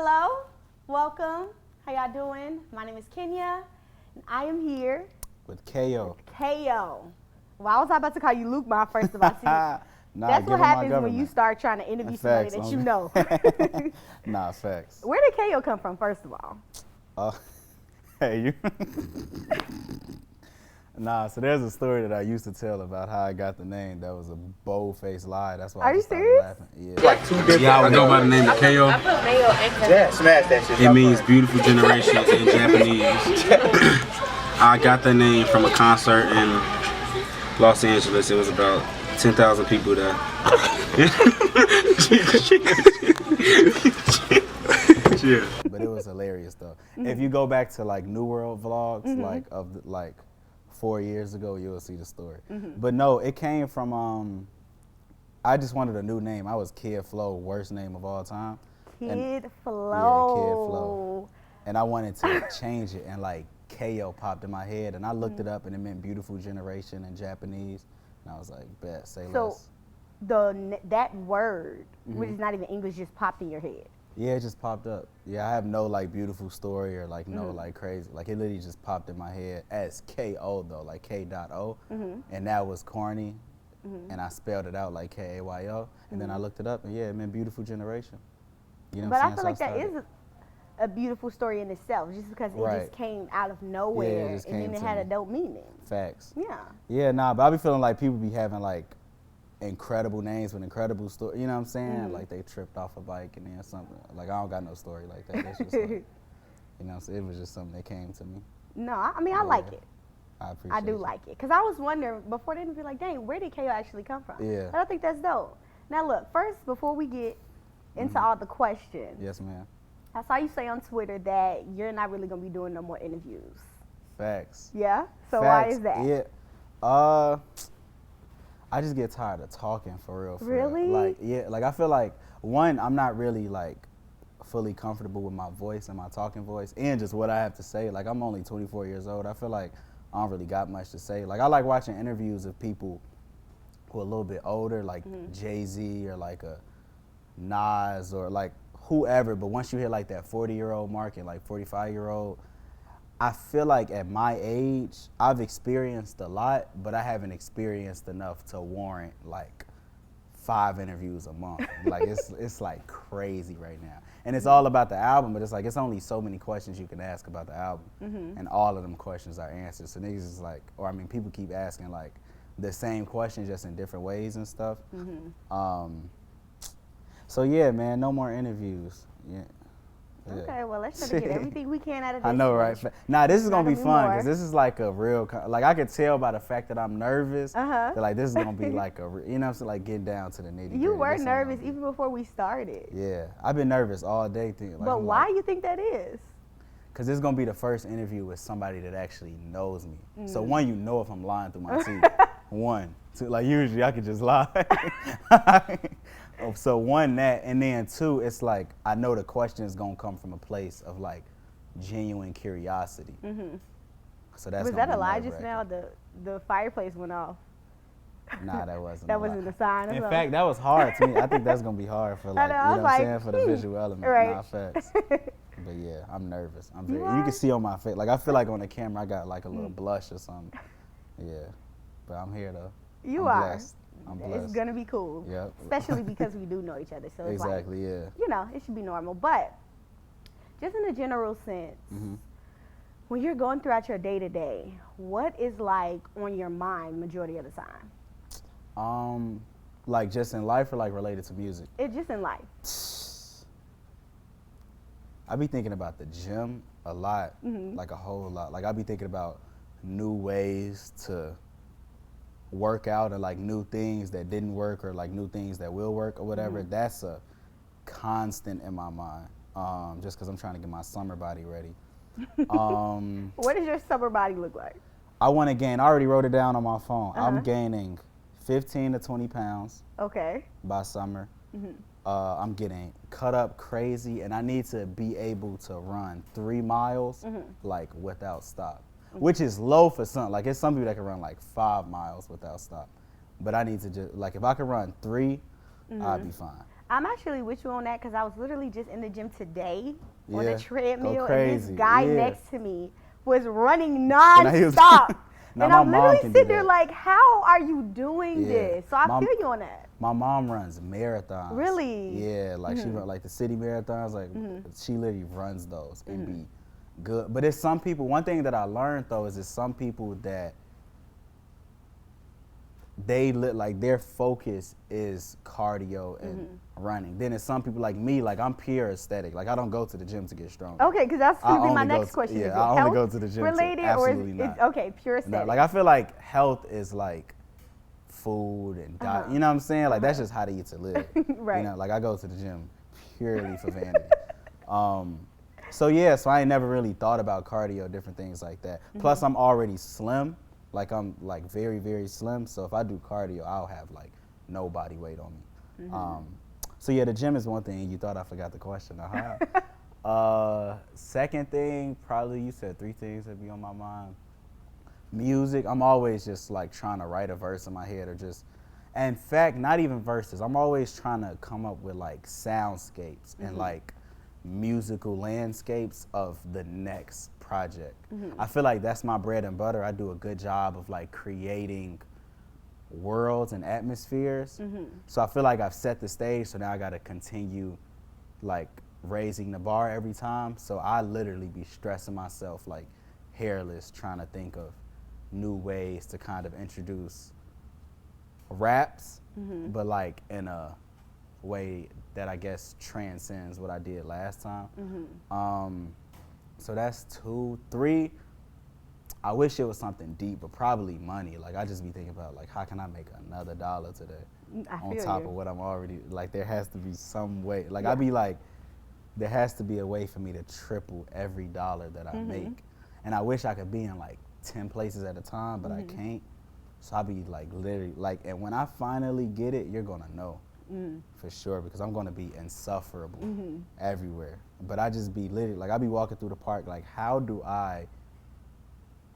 Hello, welcome. How y'all doing? My name is Kenya, and I am here with Kayo. Kayo. Well, I was about to call you Luke, my first of all. See, Nah, that's what happens when you start trying to interview somebody Facts, that you know. Nah, facts. Where did Kayo come from, first of all? Hey, you. Nah, so there's a story that I used to tell about how I got the name. That was a bold-faced lie. That's why Are I you just started serious? laughing. Yeah. Like two different. Yeah, I would go by the name of Kayo. Yeah, smash that shit. It means beautiful generation in Japanese. I got that name from a concert in Los Angeles. It was about 10,000 people there. Yeah. But it was hilarious though. If you go back to like New World vlogs, like 4 years ago, you'll see the story. But no, it came from I just wanted a new name. I was Kid Flow, worst name of all time. Kid Flow. Yeah, Kid Flow. And I wanted to change it, and like Kayo popped in my head, and I looked it up, and it meant beautiful generation in Japanese. And I was like, bet, say less. That word, which is not even English, just popped in your head. Yeah, it just popped up. Yeah, I have no like beautiful story or like no like crazy. Like it literally just popped in my head as K-O though, like K.O. And that was corny. And I spelled it out like K-A-Y-O. And then I looked it up and yeah, it meant beautiful generation. You know But what I I'm feel saying? like that is a beautiful story in itself, just because it just came out of nowhere just and then came it to had me. a dope meaning. Facts. Yeah. Yeah, nah, but I be feeling like people be having like incredible names with incredible story. You know what I'm saying? Like they tripped off a bike and then something. Like I don't got no story like that. That's just like, you know what I'm saying? It was just something that came to me. No, I mean, I like it. I appreciate I do it. like it. Because I was wondering, before the interview, like, dang, where did Kayo actually come from? Yeah. But I think that's dope. Now, look, first, before we get into all the questions, Yes, ma'am. I saw you say on Twitter that you're not really going to be doing no more interviews. Facts. Yeah? So Facts. why is that? Yeah. I just get tired of talking for real. Really? Like, yeah, like I feel like, one, I'm not really like fully comfortable with my voice and my talking voice and just what I have to say. Like I'm only 24 years old. I feel like I don't really got much to say. Like I like watching interviews of people who are a little bit older, like Jay-Z or like a Nas or like whoever. But once you hit like that 40-year-old mark and like 45-year-old, I feel like at my age, I've experienced a lot, but I haven't experienced enough to warrant like 5 interviews a month. Like it's like crazy right now. And it's all about the album, but it's like it's only so many questions you can ask about the album. And all of them questions are answered. So niggas is like, or I mean people keep asking like the same questions just in different ways and stuff. So yeah, man, no more interviews. Yeah. Okay, well, let's try to get everything we can out of this. I know, right? Nah, this is gonna be Not fun anymore. because this is like a real, like I could tell by the fact that I'm nervous that like this is gonna be like a, you know what I'm saying, like getting down to the nitty gritty. You were nervous even before we started. Yeah, I've been nervous all day. Like, But I'm why like, you think that is? Cause this is gonna be the first interview with somebody that actually knows me. So one, you know if I'm lying through my teeth. One, two, like usually I could just lie. So one, that, and then two, it's like I know the question is gonna come from a place of like genuine curiosity. So that's Was gonna that a be lie just nerve-wracking. now? The fireplace went off. Nah, that wasn't. That a lie. wasn't a sign. In fact, that was hard to me. I think that's gonna be hard for like, know, you I know was what I'm like, saying, for the visual element. right. Nah, facts. But yeah, I'm nervous. I'm very. You are? can see on my face. Like I feel like on the camera, I got like a little blush or something. Yeah, but I'm here though. You I'm are. Blessed. I'm blessed. It's gonna be cool. Yep. Especially because we do know each other. So it's Exactly. like, Yeah. you know, it should be normal. But just in a general sense, when you're going throughout your day to day, what is like on your mind majority of the time? Like just in life or like related to music? It's just in life. I be thinking about the gym a lot, like a whole lot. Like I be thinking about new ways to work out and like new things that didn't work or like new things that will work or whatever. That's a constant in my mind, just because I'm trying to get my summer body ready. What does your summer body look like? I want to gain, I already wrote it down on my phone. I'm gaining 15 to 20 pounds Okay. by summer. I'm getting cut up crazy, and I need to be able to run 3 miles like without stop, which is low for some. Like it's some people that can run like 5 miles without stop, but I need to just like if I could run 3, I'd be fine. I'm actually with you on that because I was literally just in the gym today on the Yeah, treadmill, go and this crazy. guy Yeah. next to me was running And he was- nonstop. Now And my I'm mom literally can do sitting there that. like, how are you doing Yeah. this? So I My- feel you on that. My mom runs marathons. Really? Yeah, like she run like the city marathons. Like she literally runs those and be good. But it's some people. One thing that I learned though is some people that they look like their focus is cardio and running. Then it's some people like me. Like I'm pure aesthetic. Like I don't go to the gym to get stronger. Okay, because that's I going to be my only go next to- question. yeah, Is it I only health go to the gym to- related, or absolutely is not. it's okay, pure No, aesthetic? like I feel like health is like food and diet. You know what I'm saying? Like that's just how to eat to live. Right. You know, like I go to the gym purely for vanity. So yeah, so I ain't never really thought about cardio, different things like that. Plus I'm already slim. Like I'm like very, very slim. So if I do cardio, I'll have like no body weight on me. So yeah, the gym is one thing. You thought I forgot the question. Second thing, probably you said 3 things that be on my mind. Music, I'm always just like trying to write a verse in my head or just, in fact, not even verses. I'm always trying to come up with like soundscapes and like musical landscapes of the next project. I feel like that's my bread and butter. I do a good job of like creating worlds and atmospheres. So I feel like I've set the stage, so now I got to continue like raising the bar every time. So I literally be stressing myself like hairless trying to think of new ways to kind of introduce raps, but like in a way that I guess transcends what I did last time. So that's 2. 3, I wish it was something deep, but probably money. Like I just be thinking about like how can I make another dollar today I on feel top you. of what I'm already, like there has to be some way. Like Yeah. I be like, there has to be a way for me to triple every dollar that I make. And I wish I could be in like 10 places at a time, but I can't. So I be like literally like, and when I finally get it, you're gonna know for sure, because I'm gonna be insufferable everywhere. But I just be literally like, I be walking through the park like, how do I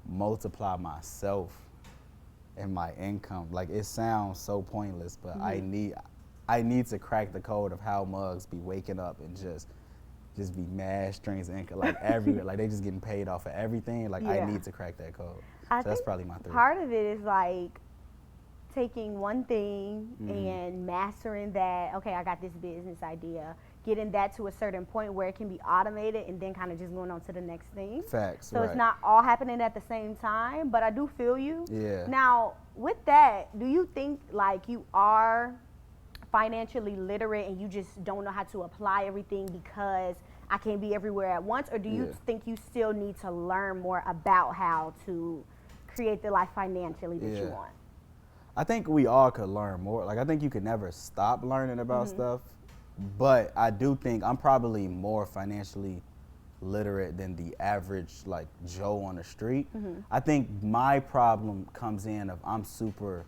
multiply myself and my income? Like it sounds so pointless, but I need to crack the code of how mugs be waking up and just be mad strings of income like everywhere. Like they just getting paid off of everything. Like I Yeah. need to crack that code. I So that's think probably my 3. part of it is like taking one thing and mastering that. Okay, I got this business idea, getting that to a certain point where it can be automated, and then kind of just going on to the next thing. Facts. So right. it's not all happening at the same time, but I do feel you. Yeah. Now, with that, do you think like you are financially literate and you just don't know how to apply everything because I can't be everywhere at once? Or do you Yeah. think you still need to learn more about how to create the life financially that you Yeah. want? I think we all could learn more. Like I think you can never stop learning about stuff, but I do think I'm probably more financially literate than the average like Joe on the street. I think my problem comes in of I'm super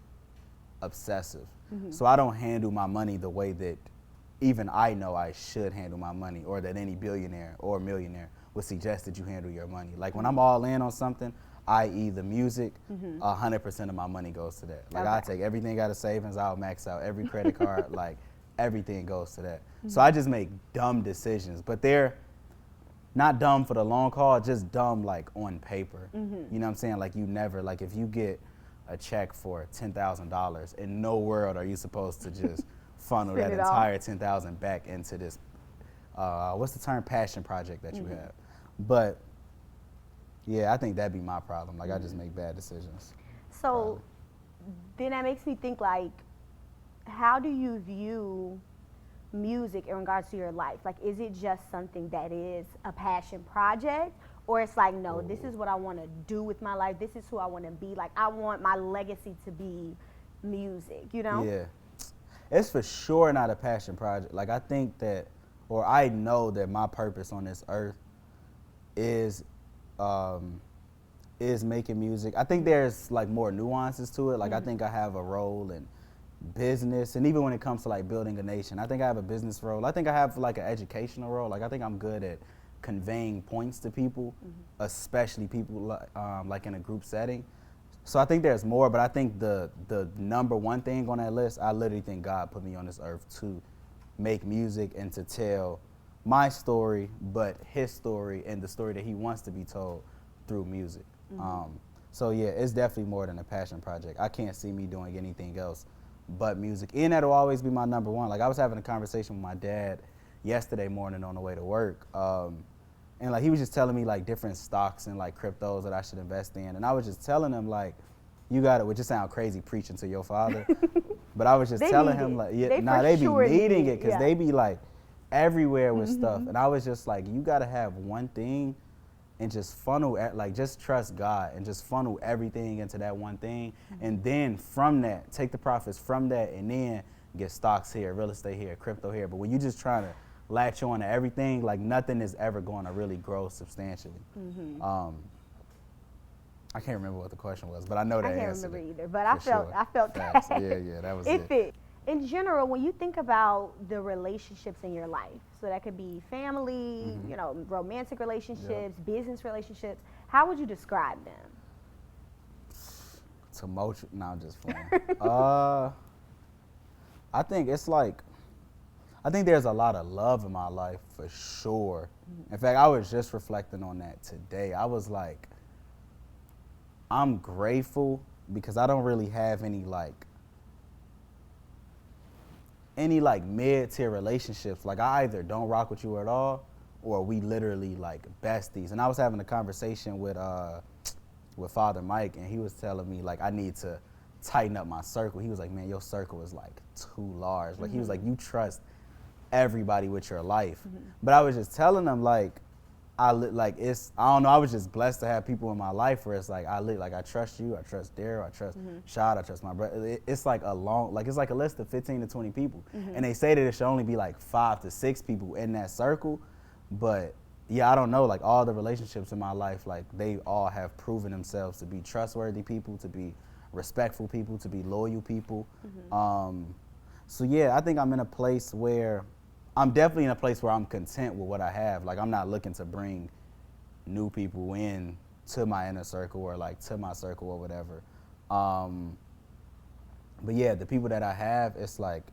obsessive. So I don't handle my money the way that even I know I should handle my money, or that any billionaire or millionaire would suggest that you handle your money. Like when I'm all in on something, i.e. the music, 100% of my money goes to that. Like I Okay. take everything out of savings, I'll max out every credit card, like everything goes to that. So I just make dumb decisions, but they're not dumb for the long haul, just dumb like on paper. You know what I'm saying? Like you never, like if you get a check for $10,000, in no world are you supposed to just funnel Spend that it all. entire 10,000 back into this, what's the term, passion project that you have. But yeah, I think that'd be my problem. Like I just make bad decisions. So then that makes me think like, how do you view music in regards to your life? Like, is it just something that is a passion project, or it's like, no, this is what I want to do with my life. This is who I want to be. Like, I want my legacy to be music, you know? Yeah. It's for sure not a passion project. Like I think that, or I know that my purpose on this earth is making music. I think there's like more nuances to it. Like I think I have a role in business, and even when it comes to like building a nation, I think I have a business role. I think I have like an educational role. Like I think I'm good at conveying points to people, especially people like in a group setting. So I think there's more, but I think the number one thing on that list, I literally think God put me on this earth to make music and to tell my story, but his story and the story that he wants to be told through music. So yeah, it's definitely more than a passion project. I can't see me doing anything else but music, and that'll always be my number one. Like I was having a conversation with my dad yesterday morning on the way to work, and like he was just telling me like different stocks and like cryptos that I should invest in, and I was just telling him like, you got it, which just sound crazy preaching to your father, but I was just telling him like, yeah, they be needing it because they be like everywhere with stuff, and I was just like, you gotta have one thing and just funnel, like just trust God and just funnel everything into that one thing. And then from that, take the profits from that and then get stocks here, real estate here, crypto here. But when you just trying to latch on to everything, like nothing is ever going to really grow substantially. I can't remember what the question was, but I know that I can't answered remember it, either, but I felt Facts. that. Yeah, that was it. In general, when you think about the relationships in your life, so that could be family, you know, romantic relationships, business relationships, how would you describe them? Tumultuous. No, I'm just playing. I think it's like, I think there's a lot of love in my life for sure. In fact, I was just reflecting on that today. I was like, I'm grateful because I don't really have any mid-tier relationships. Like I either don't rock with you at all or we literally like besties. And I was having a conversation with Father Mike, and he was telling me like I need to tighten up my circle. He was like, man, your circle is like too large. Like he was like, you trust everybody with your life. But I was just telling them like, I don't know, I was just blessed to have people in my life where it's like I trust you, I trust Daryl, I trust Shad, I trust my brother. It's like it's like a list of 15 to 20 people. And they say that it should only be like 5 to 6 people in that circle. But yeah, I don't know, like all the relationships in my life, like they all have proven themselves to be trustworthy people, to be respectful people, to be loyal people. So yeah, I think I'm in a place where I'm definitely in a place where I'm content with what I have. Like I'm not looking to bring new people in to my inner circle or like to my circle or whatever. But yeah, the people that I have, it's like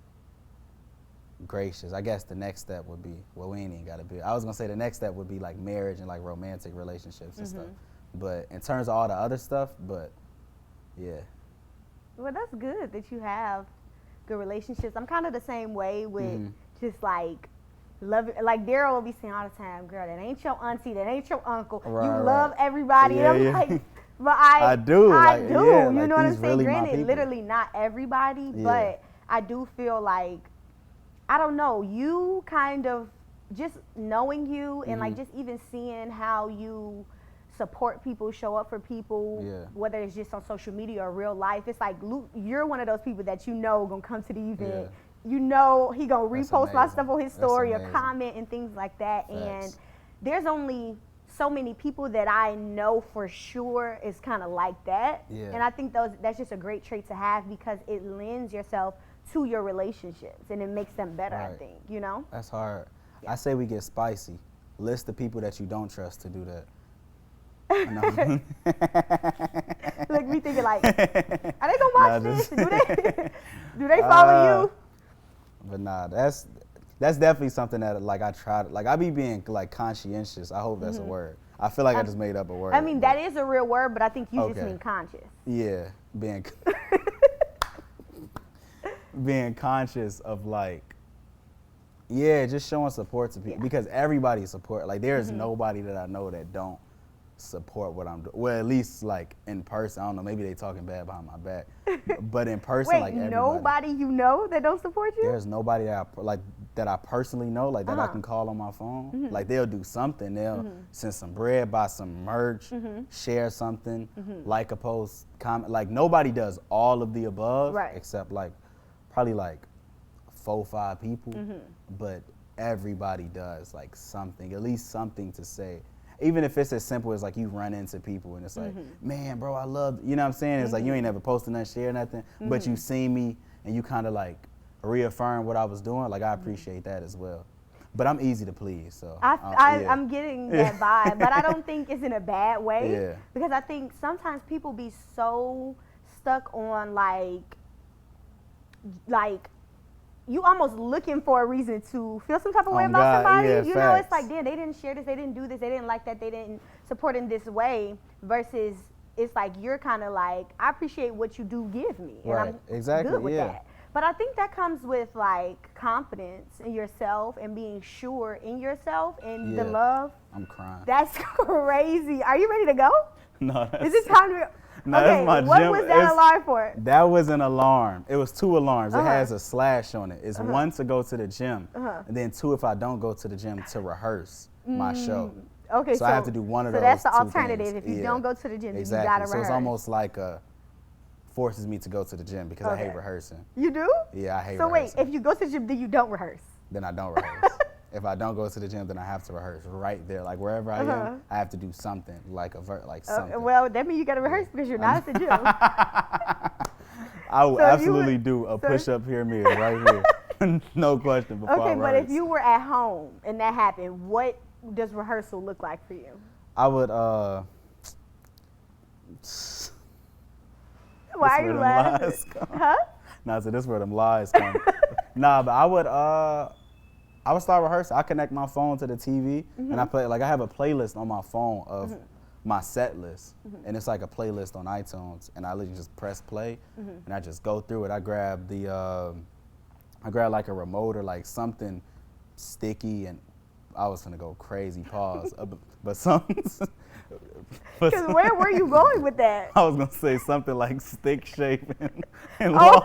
gracious. I guess the next step would be, well, we ain't even gotta be, I was gonna say the next step would be like marriage and like romantic relationships and stuff. But in terms of all the other stuff, but yeah. Well, that's good that you have good relationships. I'm kind of the same way with just like love, like Daryl will be saying all the time, girl, that ain't your auntie, that ain't your uncle. You love everybody. Yeah, and I'm like, but I do. Yeah, you like know what I'm saying? really Granted, literally not everybody, but I do feel like, I don't know, you kind of just knowing you and like just even seeing how you support people, show up for people, whether it's just on social media or real life. It's like you're one of those people that you know gonna come to the event. You know he gonna repost my stuff on his story or comment and things like that. Facts. And there's only so many people that I know for sure is kind of like that. And I think that's just a great trait to have because it lends yourself to your relationships and it makes them better, I think, you know? That's hard. I say we get spicy. List the people that you don't trust to do that. Look, me thinking like, are they gonna watch this? Do they follow you? But nah, that's definitely something that like I try to, like I be being like conscientious. I hope that's a word. I feel like I just made up a word. I mean, that is a real word, but I think you just mean conscious. Yeah, being conscious of like, just showing support to people because everybody support. Like there's nobody that I know that don't support what I'm doing. Well, at least like in person. I don't know, maybe they talking bad behind my back. But in person, wait, like everybody. Nobody you know that don't support you? There's nobody that I personally know, like that I can call on my phone. Like they'll do something. They'll send some bread, buy some merch, share something, like a post, comment. Like nobody does all of the above, except like probably like 4 or 5 people. But everybody does like something, at least something to say. Even if it's as simple as like you run into people and it's like, man, bro, I love, you know what I'm saying? It's like you ain't never posted nothing, share nothing, but you seen me and you kind of like reaffirm what I was doing. Like I appreciate that as well. But I'm easy to please, so. I'm getting that vibe, but I don't think it's in a bad way. Because I think sometimes people be so stuck on like you almost looking for a reason to feel some type of way Oh, about God, somebody. yeah, You know, it's facts. like, damn, they didn't share this, they didn't do this, they didn't like that, they didn't support in this way. Versus, it's like you're kind of like, I appreciate what you do give me, and Right, I'm exactly, good with yeah. that. But I think that comes with like confidence in yourself and being sure in yourself and the Yeah. love. I'm crying. That's crazy. Are you ready to go? No, that's, Is it time to? No, Okay, that's my what gym. was that alarm for? That was an alarm. It was 2 alarms. It Uh-huh. has a slash on it. It's one to go to the gym, Uh-huh. and then 2 if I don't go to the gym to rehearse my show. Okay, So I have to do one of so those. that's the 2 alternative. things. If you Yeah. don't go to the gym, then Exactly. you gotta So rehearse. it's almost like forces me to go to the gym because I hate Okay. rehearsing. You do? Yeah, I hate So rehearsing. wait, if you go to the gym, then you don't rehearse. Then I don't rehearse. If I don't go to the gym, then I have to rehearse right there. Like wherever I Uh-huh. am, I have to do something like something. Well, that means you gotta rehearse because you're not at the gym. I will So if you absolutely would- do a so- push-up pyramid right here. No question. Before I Okay, but if rehearse. you were at home and that happened, what does rehearsal look like for you? I would Why This are you where them laughing? lies come. Huh? Nah, so this where them lies come. Nah, but I would start rehearsing. I connect my phone to the TV and I play, like I have a playlist on my phone of my set list. And it's like a playlist on iTunes, and I literally just press play and I just go through it. I grab like a remote or like something sticky, and I was gonna go crazy, pause. But something. Because where were you going with that? I was gonna say something like stick shape and Oh,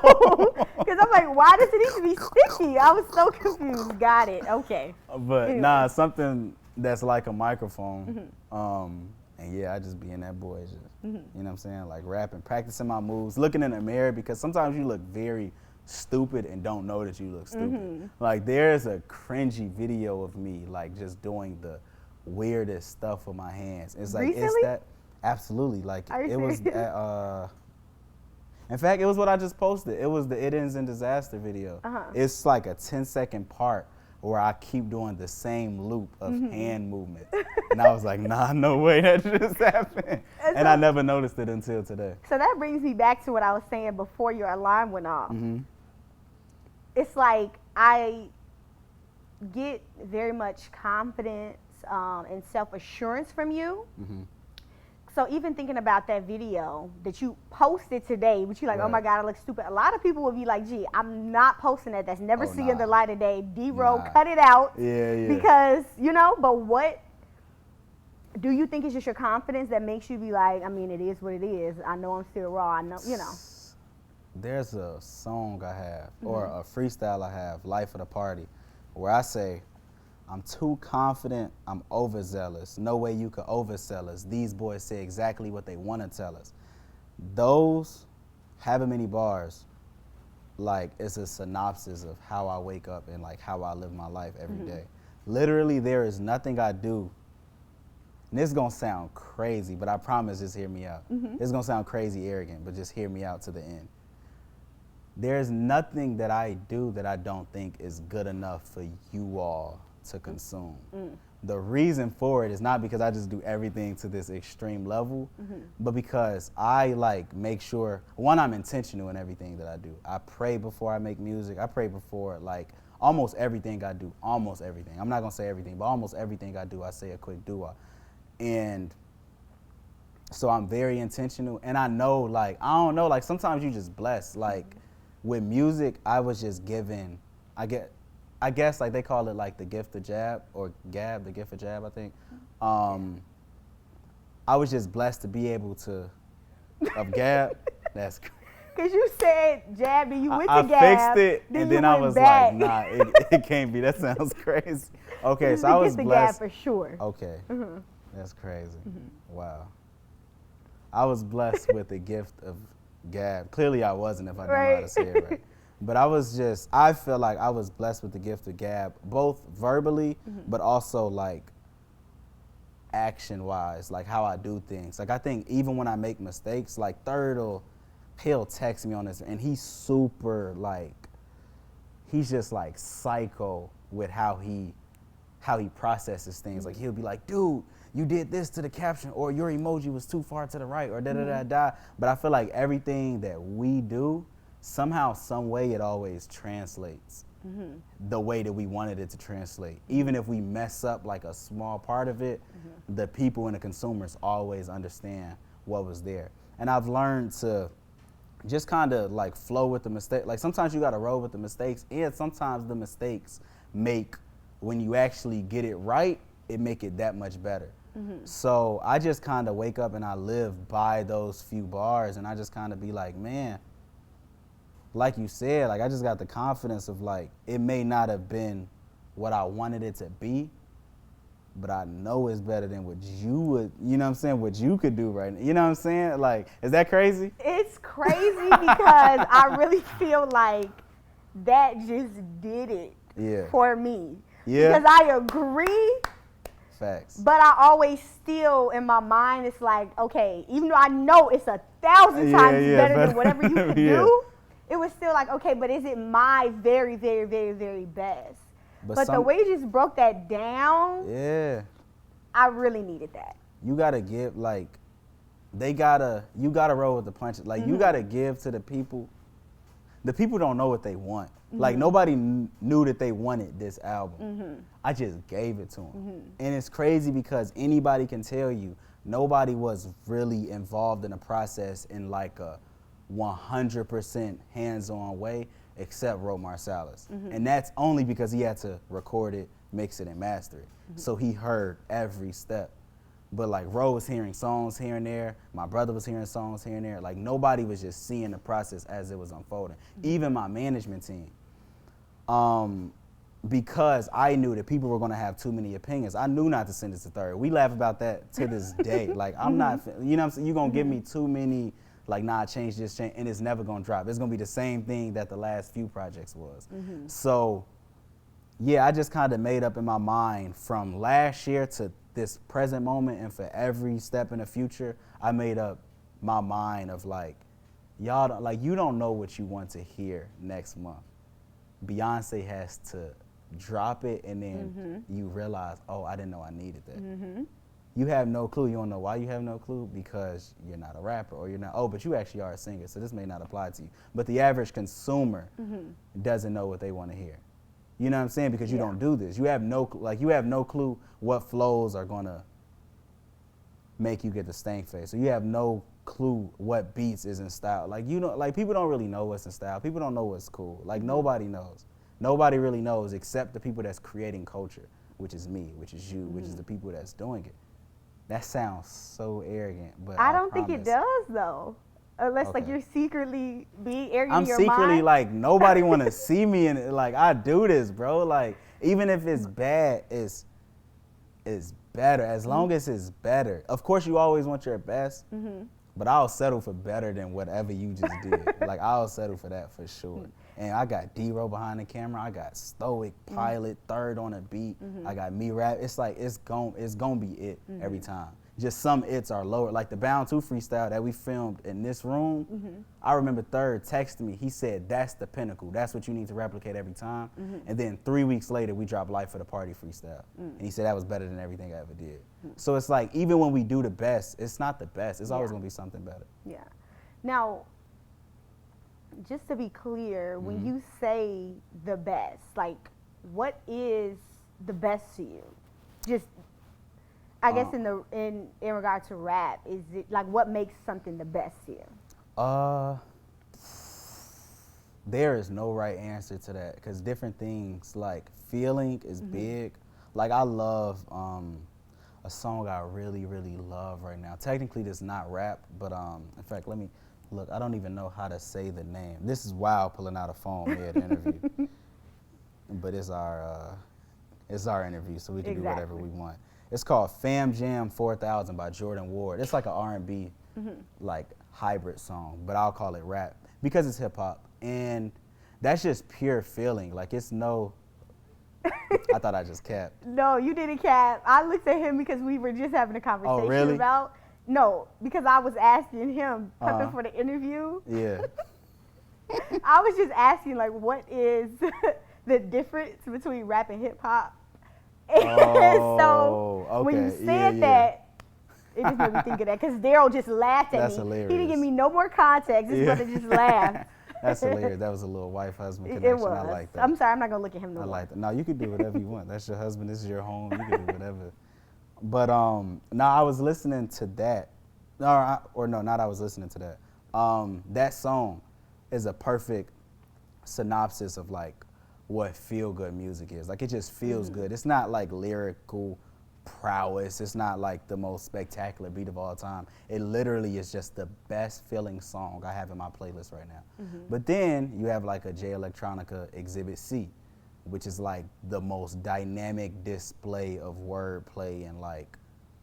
long. because I'm like, why does it need to be sticky? I was so confused. Got it. Okay. But Anyway. nah, something that's like a microphone. And yeah, I just be in that boy, just, you know what I'm saying? Like rapping, practicing my moves, looking in the mirror, because sometimes you look very stupid and don't know that you look stupid. Like there's a cringy video of me like just doing the weirdest stuff with my hands. It's like, Recently? it's that, absolutely. Like Are you it was serious? at, in fact, it was what I just posted. It was the It Ends in Disaster video. Uh-huh. It's like a 10-second part where I keep doing the same loop of hand movements. And I was like, nah, no way that just happened. And I never noticed it until today. So that brings me back to what I was saying before your alarm went off. Mm-hmm. It's like I get very much confidence and self-assurance from you. Mm-hmm. So even thinking about that video that you posted today, but you're like, oh my Right. God, I look stupid. A lot of people would be like, gee, I'm not posting that. That's never Oh, seeing nah. the light of day. D-roll, Nah. cut it out. Yeah, yeah. Because, but what do you think is just your confidence that makes you be like, I mean, it is what it is. I know I'm still raw. I know. There's a song I have, or a freestyle I have, Life of the Party, where I say, I'm too confident, I'm overzealous. No way you could oversell us. These boys say exactly what they want to tell us. Those, however many bars, like it's a synopsis of how I wake up and like how I live my life every day. Literally, there is nothing I do. And this is gonna sound crazy, but I promise, just hear me out. This is gonna sound crazy arrogant, but just hear me out to the end. There's nothing that I do that I don't think is good enough for you all to consume. The reason for it is not because I just do everything to this extreme level, but because I like make sure, one, I'm intentional in everything that I do. I pray before I make music. I pray before like almost everything I do, almost everything. I'm not gonna say everything, but almost everything I do, I say a quick dua. And so I'm very intentional, and I know, like, I don't know, like sometimes you just blessed. Like with music, I was just given, I guess like they call it like the gift of jab, or gab, the gift of jab, I think. I was just blessed to be able to, of gab, that's crazy. Because you said jab and you went I to gab. fixed it, then and you then I went was back. like, nah, it can't be. That sounds crazy. Okay, so I was the blessed. gab for sure. Okay, that's crazy. Wow. I was blessed with the gift of gab. Clearly I wasn't if I didn't know how to say it right. But I feel like I was blessed with the gift of gab, both verbally, but also like action-wise, like how I do things. Like I think even when I make mistakes, like he'll text me on this, and he's super like, he's just like psycho with how he processes things. Like he'll be like, dude, you did this to the caption, or your emoji was too far to the right, or da-da-da-da. But I feel like everything that we do, somehow, some way, it always translates the way that we wanted it to translate. Even if we mess up like a small part of it, the people and the consumers always understand what was there. And I've learned to just kind of like flow with the mistake. Like sometimes you got to roll with the mistakes, and sometimes the mistakes make, when you actually get it right, it make it that much better. So I just kind of wake up and I live by those few bars, and I just kind of be like, man, like you said, like I just got the confidence of like, it may not have been what I wanted it to be, but I know it's better than what you would, you know what I'm saying, what you could do right now. You know what I'm saying? Like, is that crazy? It's crazy because I really feel like that just did it for me. Yeah. Because I agree. Facts. But I always still, in my mind, it's like, okay, even though I know it's 1,000 times better than whatever you could do, it was still like, okay, but is it my very, very, very, very best? But the way you just broke that down, I really needed that. You gotta give, like, you gotta roll with the punches. Like, you gotta give to the people. The people don't know what they want. Like, nobody knew that they wanted this album. I just gave it to them. And it's crazy because anybody can tell you, nobody was really involved in the process in like a 100% hands-on way except Ro Marsalis. And that's only because he had to record it, mix it, and master it. So he heard every step. But like Ro was hearing songs here and there, my brother was hearing songs here and there. Like nobody was just seeing the process as it was unfolding. Even my management team. Because I knew that people were gonna have too many opinions, I knew not to send it to third. We laugh about that to this day. Like I'm not, you know what I'm saying? You're gonna give me too many, like, nah, change this, change, and it's never gonna drop. It's gonna be the same thing that the last few projects was. So yeah, I just kind of made up in my mind from last year to this present moment, and for every step in the future, I made up my mind of like, y'all don't, like, you don't know what you want to hear next month. Beyonce has to drop it, and then you realize, oh, I didn't know I needed that. You have no clue. You don't know why you have no clue, because you're not a rapper, or you're not, oh, but you actually are a singer, so this may not apply to you. But the average consumer doesn't know what they want to hear. You know what I'm saying? Because you don't do this. You have no, like, you have no clue what flows are gonna make you get the stank face. So you have no clue what beats is in style. Like, you know, like, people don't really know what's in style. People don't know what's cool. Like, nobody knows. Nobody really knows except the people that's creating culture, which is me, which is you, which is the people that's doing it. That sounds so arrogant, but I don't think it does, though. Unless, like, you're secretly being arrogant in your I'm mind. secretly, like, nobody want to see me in it. Like, I do this, bro. Like, even if it's bad, it's better. As long as it's better. Of course, you always want your best, but I'll settle for better than whatever you just did. Like, I'll settle for that for sure. And I got D-Ro behind the camera. I got Stoic, Pilot, Third on a beat. I got me rap. It's like, it's gonna be it every time. Just some its are lower. Like the Bound 2 freestyle that we filmed in this room, I remember Third texted me. He said, that's the pinnacle. That's what you need to replicate every time. And then 3 weeks later, we dropped Life for the Party freestyle. And he said that was better than everything I ever did. So it's like, even when we do the best, it's not the best. It's always gonna be something better. Yeah. Now, just to be clear, when you say the best, like, what is the best to you? Just, I guess in regard to rap, is it like, what makes something the best to you? There is no right answer to that, because different things, like feeling is big. Like, I love a song I really, really love right now. Technically, this is not rap, but in fact, let me look. I don't even know how to say the name. This is wild, pulling out a phone mid-interview. But it's our interview, so we can do whatever we want. It's called Fam Jam 4000 by Jordan Ward. It's like an R&B, like, hybrid song, but I'll call it rap because it's hip hop. And that's just pure feeling. Like, it's no, I thought I just capped. No, you didn't cap. I looked at him because we were just having a conversation about, no, because I was asking him, prepping for the interview. Yeah. I was just asking, like, what is the difference between rap and hip hop? So when you said that, it just made me think of that, because Daryl just laughed at me. Hilarious. He didn't give me no more context. His brother just laughed. That's hilarious. That was a little wife-husband It connection. was. I like that. I'm sorry, I'm not gonna look at him no I more. like that. No, you can do whatever you want. That's your husband. This is your home. You can do whatever. But no, I was listening to that. Or no, not I was listening to that. That song is a perfect synopsis of like what feel good music is. Like it just feels good. It's not like lyrical prowess. It's not like the most spectacular beat of all time. It literally is just the best feeling song I have in my playlist right now. But then you have like a J Electronica Exhibit C, which is like the most dynamic display of wordplay and like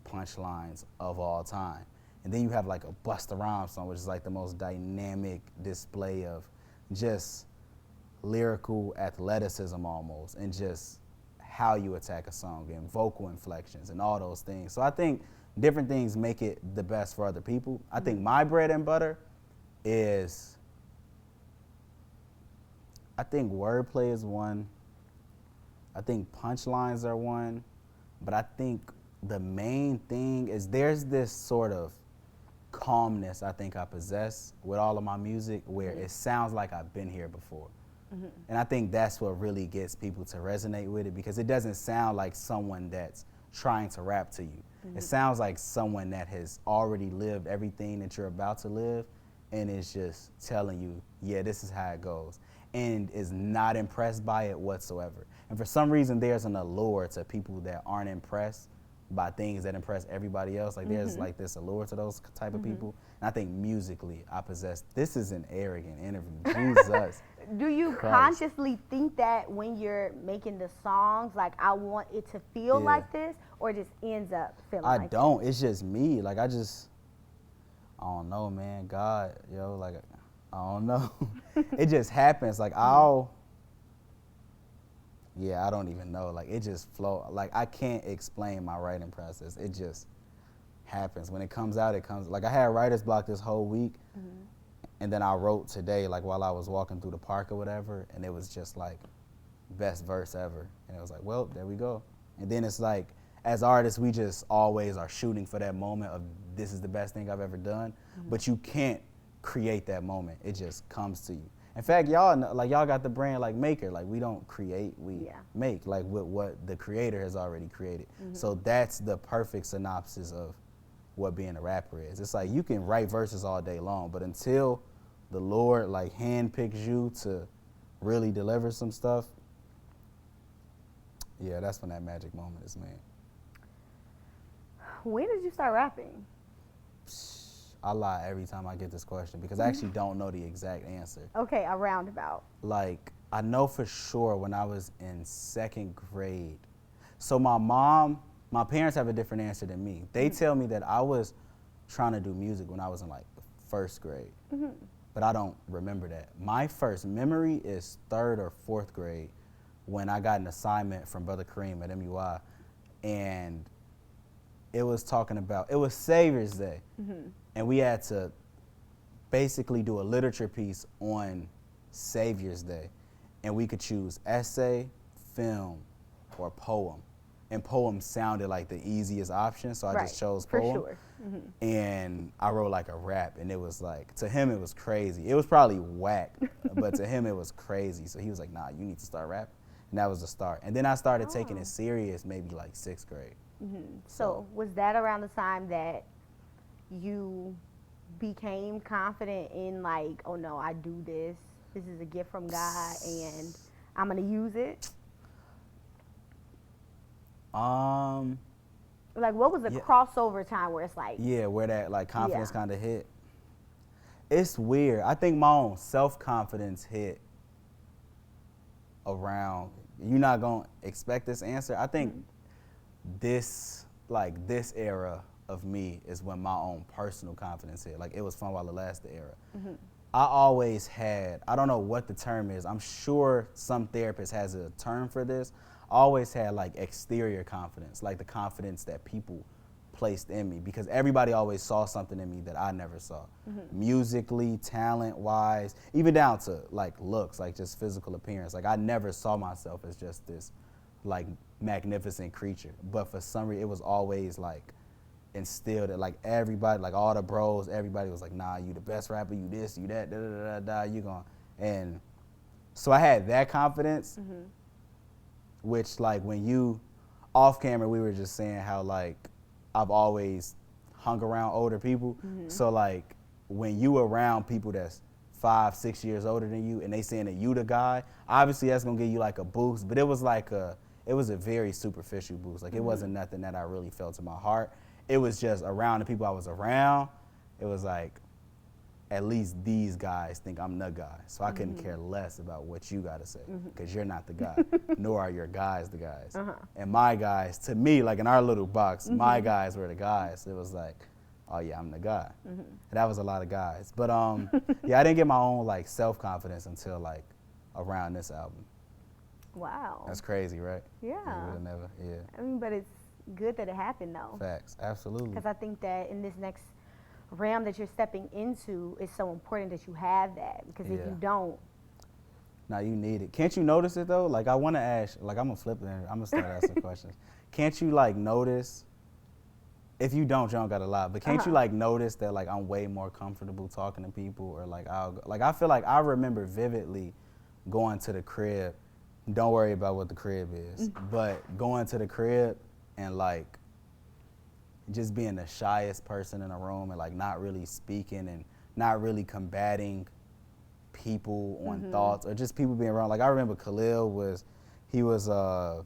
punchlines of all time. And then you have like a Busta Rhymes song, which is like the most dynamic display of just lyrical athleticism almost, and just how you attack a song and vocal inflections and all those things. So I think different things make it the best for other people. I think my bread and butter is, I think wordplay is one. I think punchlines are one. But I think the main thing is there's this sort of calmness I think I possess with all of my music where it sounds like I've been here before. And I think that's what really gets people to resonate with it, because it doesn't sound like someone that's trying to rap to you. It sounds like someone that has already lived everything that you're about to live and is just telling you, yeah, this is how it goes, and is not impressed by it whatsoever. And for some reason, there's an allure to people that aren't impressed by things that impress everybody else. Like there's like this allure to those type of people. And I think musically I possess, this is an arrogant interview, Jesus. Do you Christ. consciously think that when you're making the songs, like I want it to feel like this, or it just ends up feeling like I don't. It's just me. Like I don't know, man. God, yo, like I don't know. It just happens. Like I don't even know. Like it just flow. Like I can't explain my writing process. It just happens. When it comes out, it comes. Like I had writer's block this whole week. And then I wrote today, like while I was walking through the park or whatever, and it was just like best verse ever. And it was like, well, there we go. And then it's like, as artists, we just always are shooting for that moment of this is the best thing I've ever done. But you can't create that moment. It just comes to you. In fact, y'all got the brand like maker. Like we don't create, we make, like with what the creator has already created. So that's the perfect synopsis of what being a rapper is. It's like you can write verses all day long, but until the Lord like handpicks you to really deliver some stuff, yeah, that's when that magic moment is made. When did you start rapping? I lie every time I get this question because I actually don't know the exact answer. Okay, a roundabout. Like, I know for sure when I was in 2nd grade. So my parents have a different answer than me. They tell me that I was trying to do music when I was in like 1st grade. But I don't remember that. My first memory is 3rd or 4th grade when I got an assignment from Brother Kareem at MUI, and it was Savior's Day, and we had to basically do a literature piece on Savior's Day, and we could choose essay, film, or poem. And poem sounded like the easiest option, so I just chose poem. For sure. And I wrote like a rap, and it was like, to him it was crazy. It was probably whack, but to him it was crazy. So he was like, nah, you need to start rapping. And that was the start. And then I started taking it serious maybe like 6th grade. So was that around the time that you became confident in like, oh no, I do this. This is a gift from God and I'm gonna use it? Like what was the crossover time where it's like, where that like confidence kind of hit? It's weird. I think my own self-confidence hit around, you're not gonna expect this answer. I think this era of me is when my own personal confidence hit. Like it was fun while it lasted era. I always had, I don't know what the term is. I'm sure some therapist has a term for this. I always had like exterior confidence, like the confidence that people placed in me, because everybody always saw something in me that I never saw. Musically, talent-wise, even down to like looks, like just physical appearance. Like I never saw myself as just this like magnificent creature. But for some reason, it was always like instilled that like everybody, like all the bros, everybody was like, nah, you the best rapper, you this, you that, da da da da, you gonna. And so I had that confidence, which like when you off camera, we were just saying how like I've always hung around older people. So like when you around people that's 5-6 years older than you and they saying that you the guy, obviously that's gonna give you like a boost, but it was a very superficial boost. Like it wasn't nothing that I really felt in my heart. It was just around the people I was around, it was like, at least these guys think I'm the guy. So I couldn't care less about what you gotta say, because you're not the guy, nor are your guys the guys. And my guys, to me, like in our little box, my guys were the guys. It was like, oh yeah, I'm the guy. And that was a lot of guys. But yeah, I didn't get my own like self-confidence until like around this album. Wow. That's crazy, right? Yeah. Yeah. I mean, but it's good that it happened though. Facts, absolutely. Because I think that in this next realm that you're stepping into, it's so important that you have that. Because if you don't, now you need it. Can't you notice it though? Like I want to ask, like I'm gonna flip it and I'm gonna start asking questions. Can't you like notice? If you don't got a lot, but can't you like notice that like I'm way more comfortable talking to people, or like I feel like I remember vividly going to the crib. Don't worry about what the crib is, but going to the crib and like just being the shyest person in a room and like not really speaking and not really combating people on thoughts or just people being around. Like I remember Khalil was arguing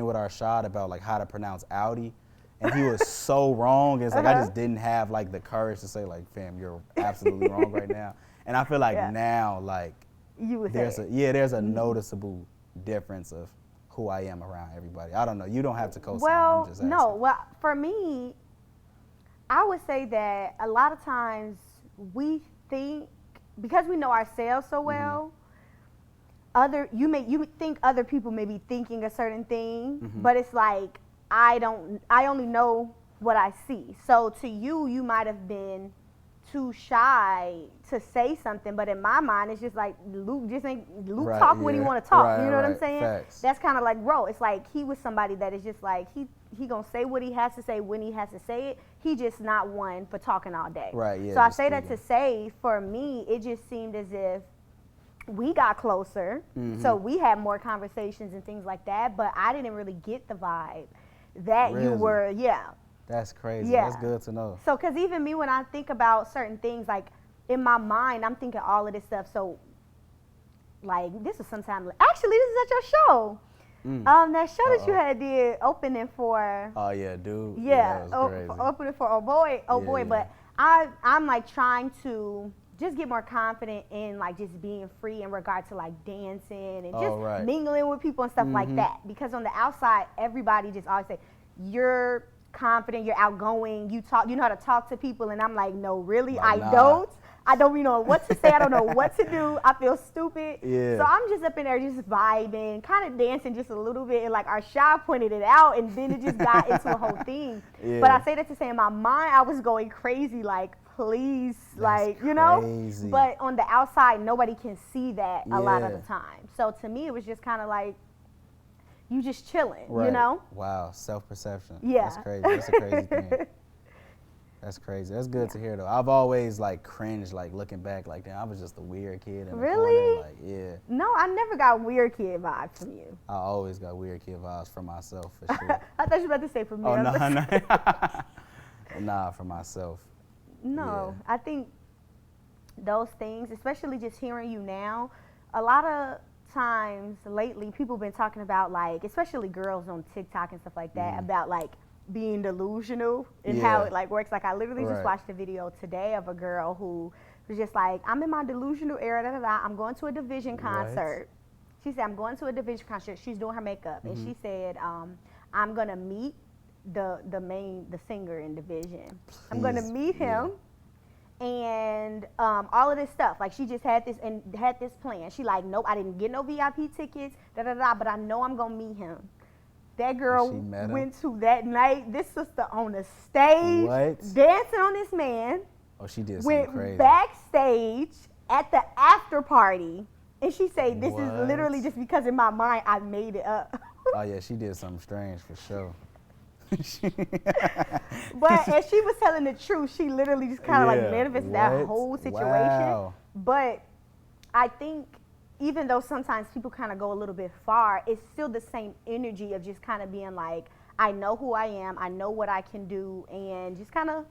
with Arshad about like how to pronounce Audi. And he was so wrong. It's like I just didn't have like the courage to say like, fam, you're absolutely wrong right now. And I feel like now like there's a noticeable difference of who I am around everybody. I don't know. You don't have to co-sign. Well, I'm just asking. no. Well, for me, I would say that a lot of times we think, because we know ourselves so well, you think other people may be thinking a certain thing, but it's like, I only know what I see. So to you, you might have been too shy to say something, but in my mind, it's just like Luke talk when he want to talk. You know what I'm saying? Facts. That's kind of like, bro, it's like he was somebody that is just like, he gonna say what he has to say when he has to say it. He just not one for talking all day. Right, yeah. So I say that to say, for me, it just seemed as if we got closer, so we had more conversations and things like that, but I didn't really get the vibe that you were, That's crazy. Yeah. That's good to know. So, because even me, when I think about certain things, like in my mind, I'm thinking all of this stuff. So, like, this is sometime, actually, this is at your show. That show that you had did opening for. Oh, yeah, dude. Yeah, that was crazy. opening for Oh Boy. But I'm like trying to just get more confident in like just being free in regard to like dancing and just mingling with people and stuff like that. Because on the outside, everybody just always say, you're confident, you're outgoing, you know how to talk to people, and I'm like, no, really, I don't even know what to say, I don't know what to do, I feel stupid. So I'm just up in there just vibing, kind of dancing just a little bit, and like Arshad pointed it out, and then it just got into a whole thing. But I say that to say in my mind, I was going crazy, like, please, like, you know? But on the outside, nobody can see that a lot of the time. So to me, it was just kind of like, you just chilling, you know? Wow, self-perception. Yeah. That's crazy. That's a crazy thing. That's crazy. That's good to hear, though. I've always, like, cringed, like, looking back, like, damn, I was just a weird kid in the corner. Like, yeah. No, I never got weird kid vibes from you. I always got weird kid vibes from myself, for sure. I thought you were about to say from me. Oh, no. Nah, for myself. No, I think those things, especially just hearing you now, a lot of times lately people have been talking about, like, especially girls on TikTok and stuff like that, about like being delusional and how it like works. Like I literally just watched a video today of a girl who was just like, I'm in my delusional era, I'm going to a Division concert. She said, I'm going to a Division concert. She's doing her makeup, and she said, I'm gonna meet the singer in Division. I'm gonna meet him. And all of this stuff, like she just had this plan. She like, nope, I didn't get no VIP tickets, but I know I'm gonna meet him. That girl went to that night. This sister on the stage, dancing on this man. Oh, she did something crazy. Went backstage at the after party, and she said, "This is literally just because in my mind I made it up." Oh yeah, she did something strange for sure. But as she was telling the truth, she literally just kind of like manifested that whole situation. But I think even though sometimes people kind of go a little bit far, it's still the same energy of just kind of being like, I know who I am, I know what I can do, and just kind of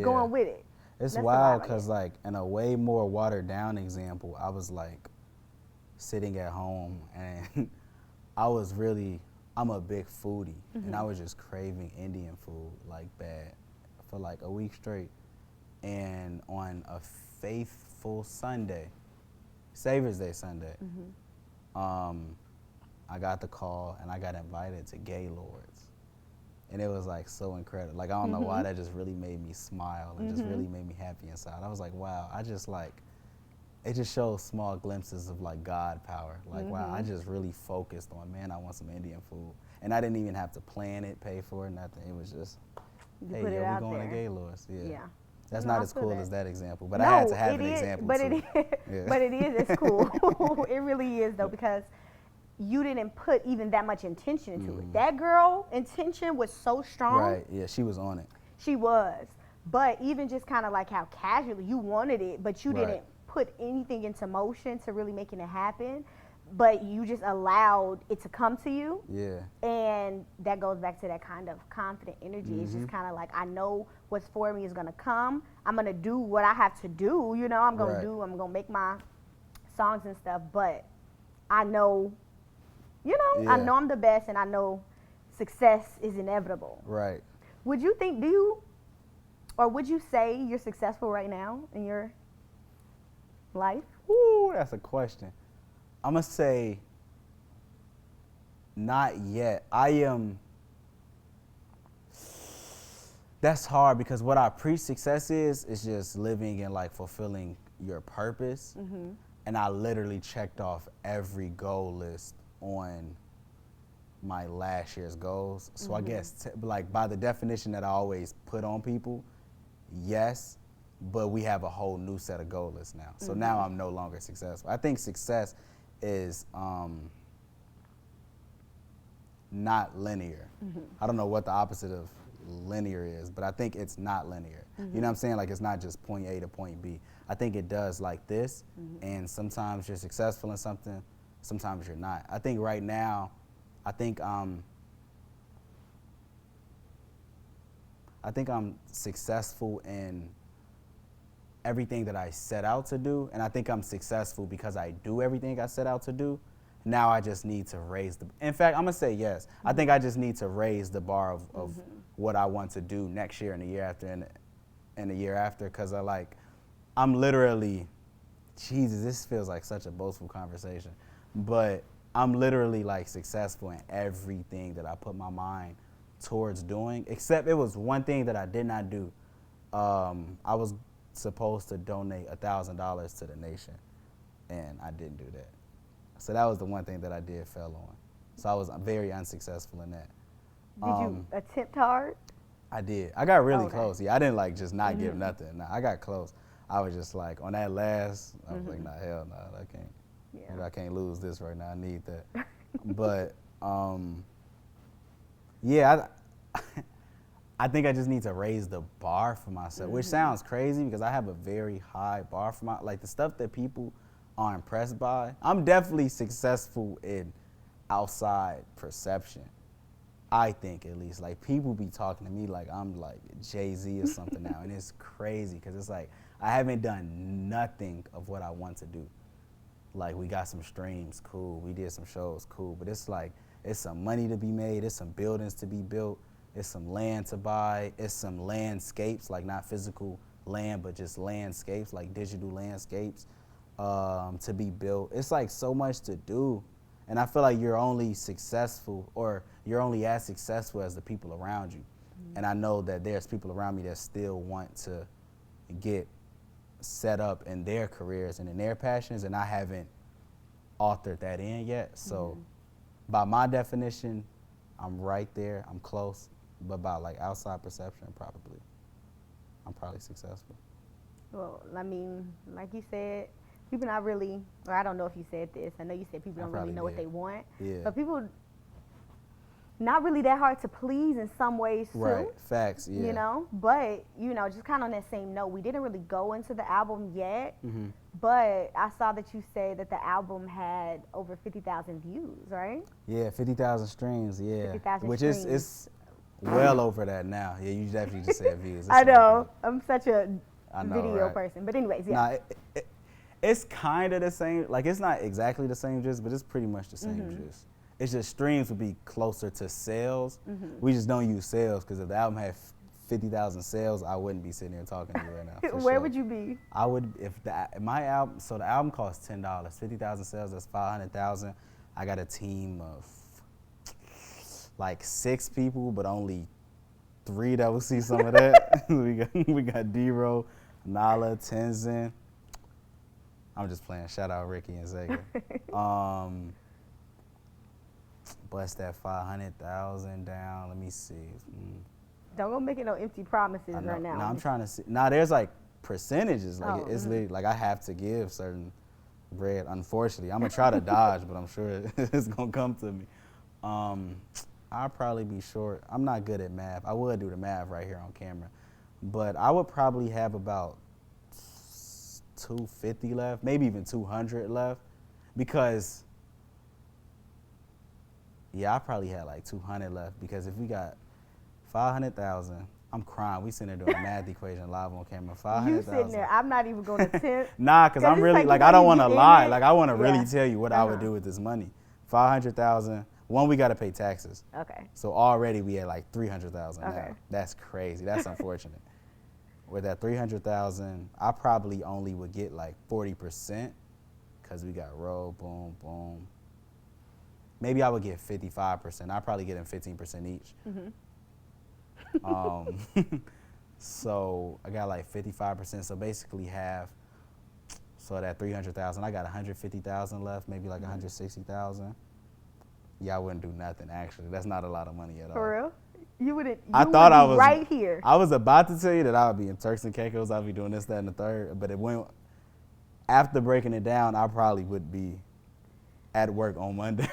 going with it. It's wild because, like, in a way more watered down example, I was like sitting at home and I'm a big foodie, and I was just craving Indian food like bad for like a week straight. And on a faithful Sunday, Savior's Day Sunday, I got the call and I got invited to Gaylords. And it was like so incredible. Like, I don't know why, that just really made me smile and just really made me happy inside. I was like, wow, it just shows small glimpses of like God power. Like, wow, I just really focused on, man, I want some Indian food. And I didn't even have to plan it, pay for it, nothing. It was just, hey, yeah, we're going to Gaylords. Yeah. That's not as cool as that example, but I had to have an example too. But it is, it's cool. It really is though, because you didn't put even that much intention into it. That girl intention was so strong. Right, yeah, she was on it. She was. But even just kind of like how casually you wanted it, but you didn't put anything into motion to really making it happen, but you just allowed it to come to you. Yeah. And that goes back to that kind of confident energy. It's just kind of like, I know what's for me is going to come. I'm going to do what I have to do. You know, I'm going to make my songs and stuff, but I know, you know, I know I'm the best, and I know success is inevitable. Right. Would you say you're successful right now in your life? Ooh, that's a question. I'm going to say not yet. That's hard because what I preach success is just living and like fulfilling your purpose. And I literally checked off every goal list on my last year's goals. So I guess like by the definition that I always put on people, yes, but we have a whole new set of goal lists now. So now I'm no longer successful. I think success is not linear. I don't know what the opposite of linear is, but I think it's not linear. You know what I'm saying? Like, it's not just point A to point B. I think it does like this, and sometimes you're successful in something, sometimes you're not. I think right now, I think I'm successful in everything that I set out to do, and I think I'm successful because I do everything I set out to do. Now I just need to raise in fact, I'm gonna say yes. I think I just need to raise the bar of what I want to do next year and the year after and the year after, because I'm literally, Jesus, this feels like such a boastful conversation, but I'm literally like successful in everything that I put my mind towards doing, except it was one thing that I did not do. I was supposed to donate $1,000 to the nation, and I didn't do that. So that was the one thing that I did fail on. So I was very unsuccessful in that. Did you attempt hard? I did. I got really close. Yeah, I didn't like just not give nothing. No, I got close. I was just like, on that last, I was like, nah, hell no, I can't. Yeah. I can't lose this right now. I need that. But yeah, I think I just need to raise the bar for myself, which sounds crazy because I have a very high bar for like the stuff that people are impressed by. I'm definitely successful in outside perception. I think, at least. Like, people be talking to me like I'm like Jay-Z or something now, and it's crazy because it's like I haven't done nothing of what I want to do. Like, we got some streams, cool. We did some shows, cool. But it's like, it's some money to be made. It's some buildings to be built. It's some land to buy. It's some landscapes, like not physical land, but just landscapes, like digital landscapes to be built. It's like so much to do. And I feel like you're only successful, or you're only as successful as the people around you. And I know that there's people around me that still want to get set up in their careers and in their passions, and I haven't authored that in yet. So by my definition, I'm right there, I'm close, but by like outside perception, I'm probably successful. Well, I mean, like you said, people not really, or I don't know if you said this, I know you said people don't really know what they want. Yeah. But people, not really that hard to please in some ways too. Right. Facts. Yeah. You know, but just kind of on that same note, we didn't really go into the album yet. Mm-hmm. But I saw that you say that the album had over 50,000 views, right? Yeah, 50,000 streams. Yeah, 50,000 which streams. is it's well over that now. Yeah, you definitely just said views. It's I know. like, I'm such a I know, video right? person. But anyways, yeah. Nah, it's kind of the same. Like, it's not exactly the same gist, but it's pretty much the same gist. It's just streams would be closer to sales. We just don't use sales because if the album had 50,000 sales, I wouldn't be sitting here talking to you right now. Where would you be? I would if my album. So the album costs $10. 50,000 sales. That's 500,000. I got a team of like 6 people, but only 3 that will see some of that. we got D-Ro, Nala, Tenzin. I'm just playing. Shout out Ricky and Zega. Bust that 500,000 down. Let me see. Don't go making no empty promises right now. No, I'm trying to see. Now there's like percentages. Like it's mhm. literally like I have to give certain bread. Unfortunately, I'm gonna try to dodge, but I'm sure it's gonna come to me. I'll probably be short. I'm not good at math. I would do the math right here on camera, but I would probably have about 250 left, maybe even 200 left, because I probably had like 200 left because if we got 500,000, I'm crying. We sitting there doing a math equation live on camera. 500,000. You sitting there. I'm not even going to attempt. Nah, because I'm really, like I don't want to lie. Like, I want to really tell you what I would do with this money. 500,000. One, we got to pay taxes. Okay. So already we had like 300,000 Okay. now. That's crazy. That's unfortunate. With that 300,000, I probably only would get like 40% because we got roll, boom, boom. Maybe I would get 55%. I'd probably get them 15% each. So I got like 55%. So basically half. So that 300,000, I got 150,000 left, maybe like 160,000. Yeah, I wouldn't do nothing actually. That's not a lot of money at all. For real? You wouldn't. I thought I was right here. I was about to tell you that I would be in Turks and Caicos. I'd be doing this, that, and the third. But it went after breaking it down. I probably would be at work on Monday.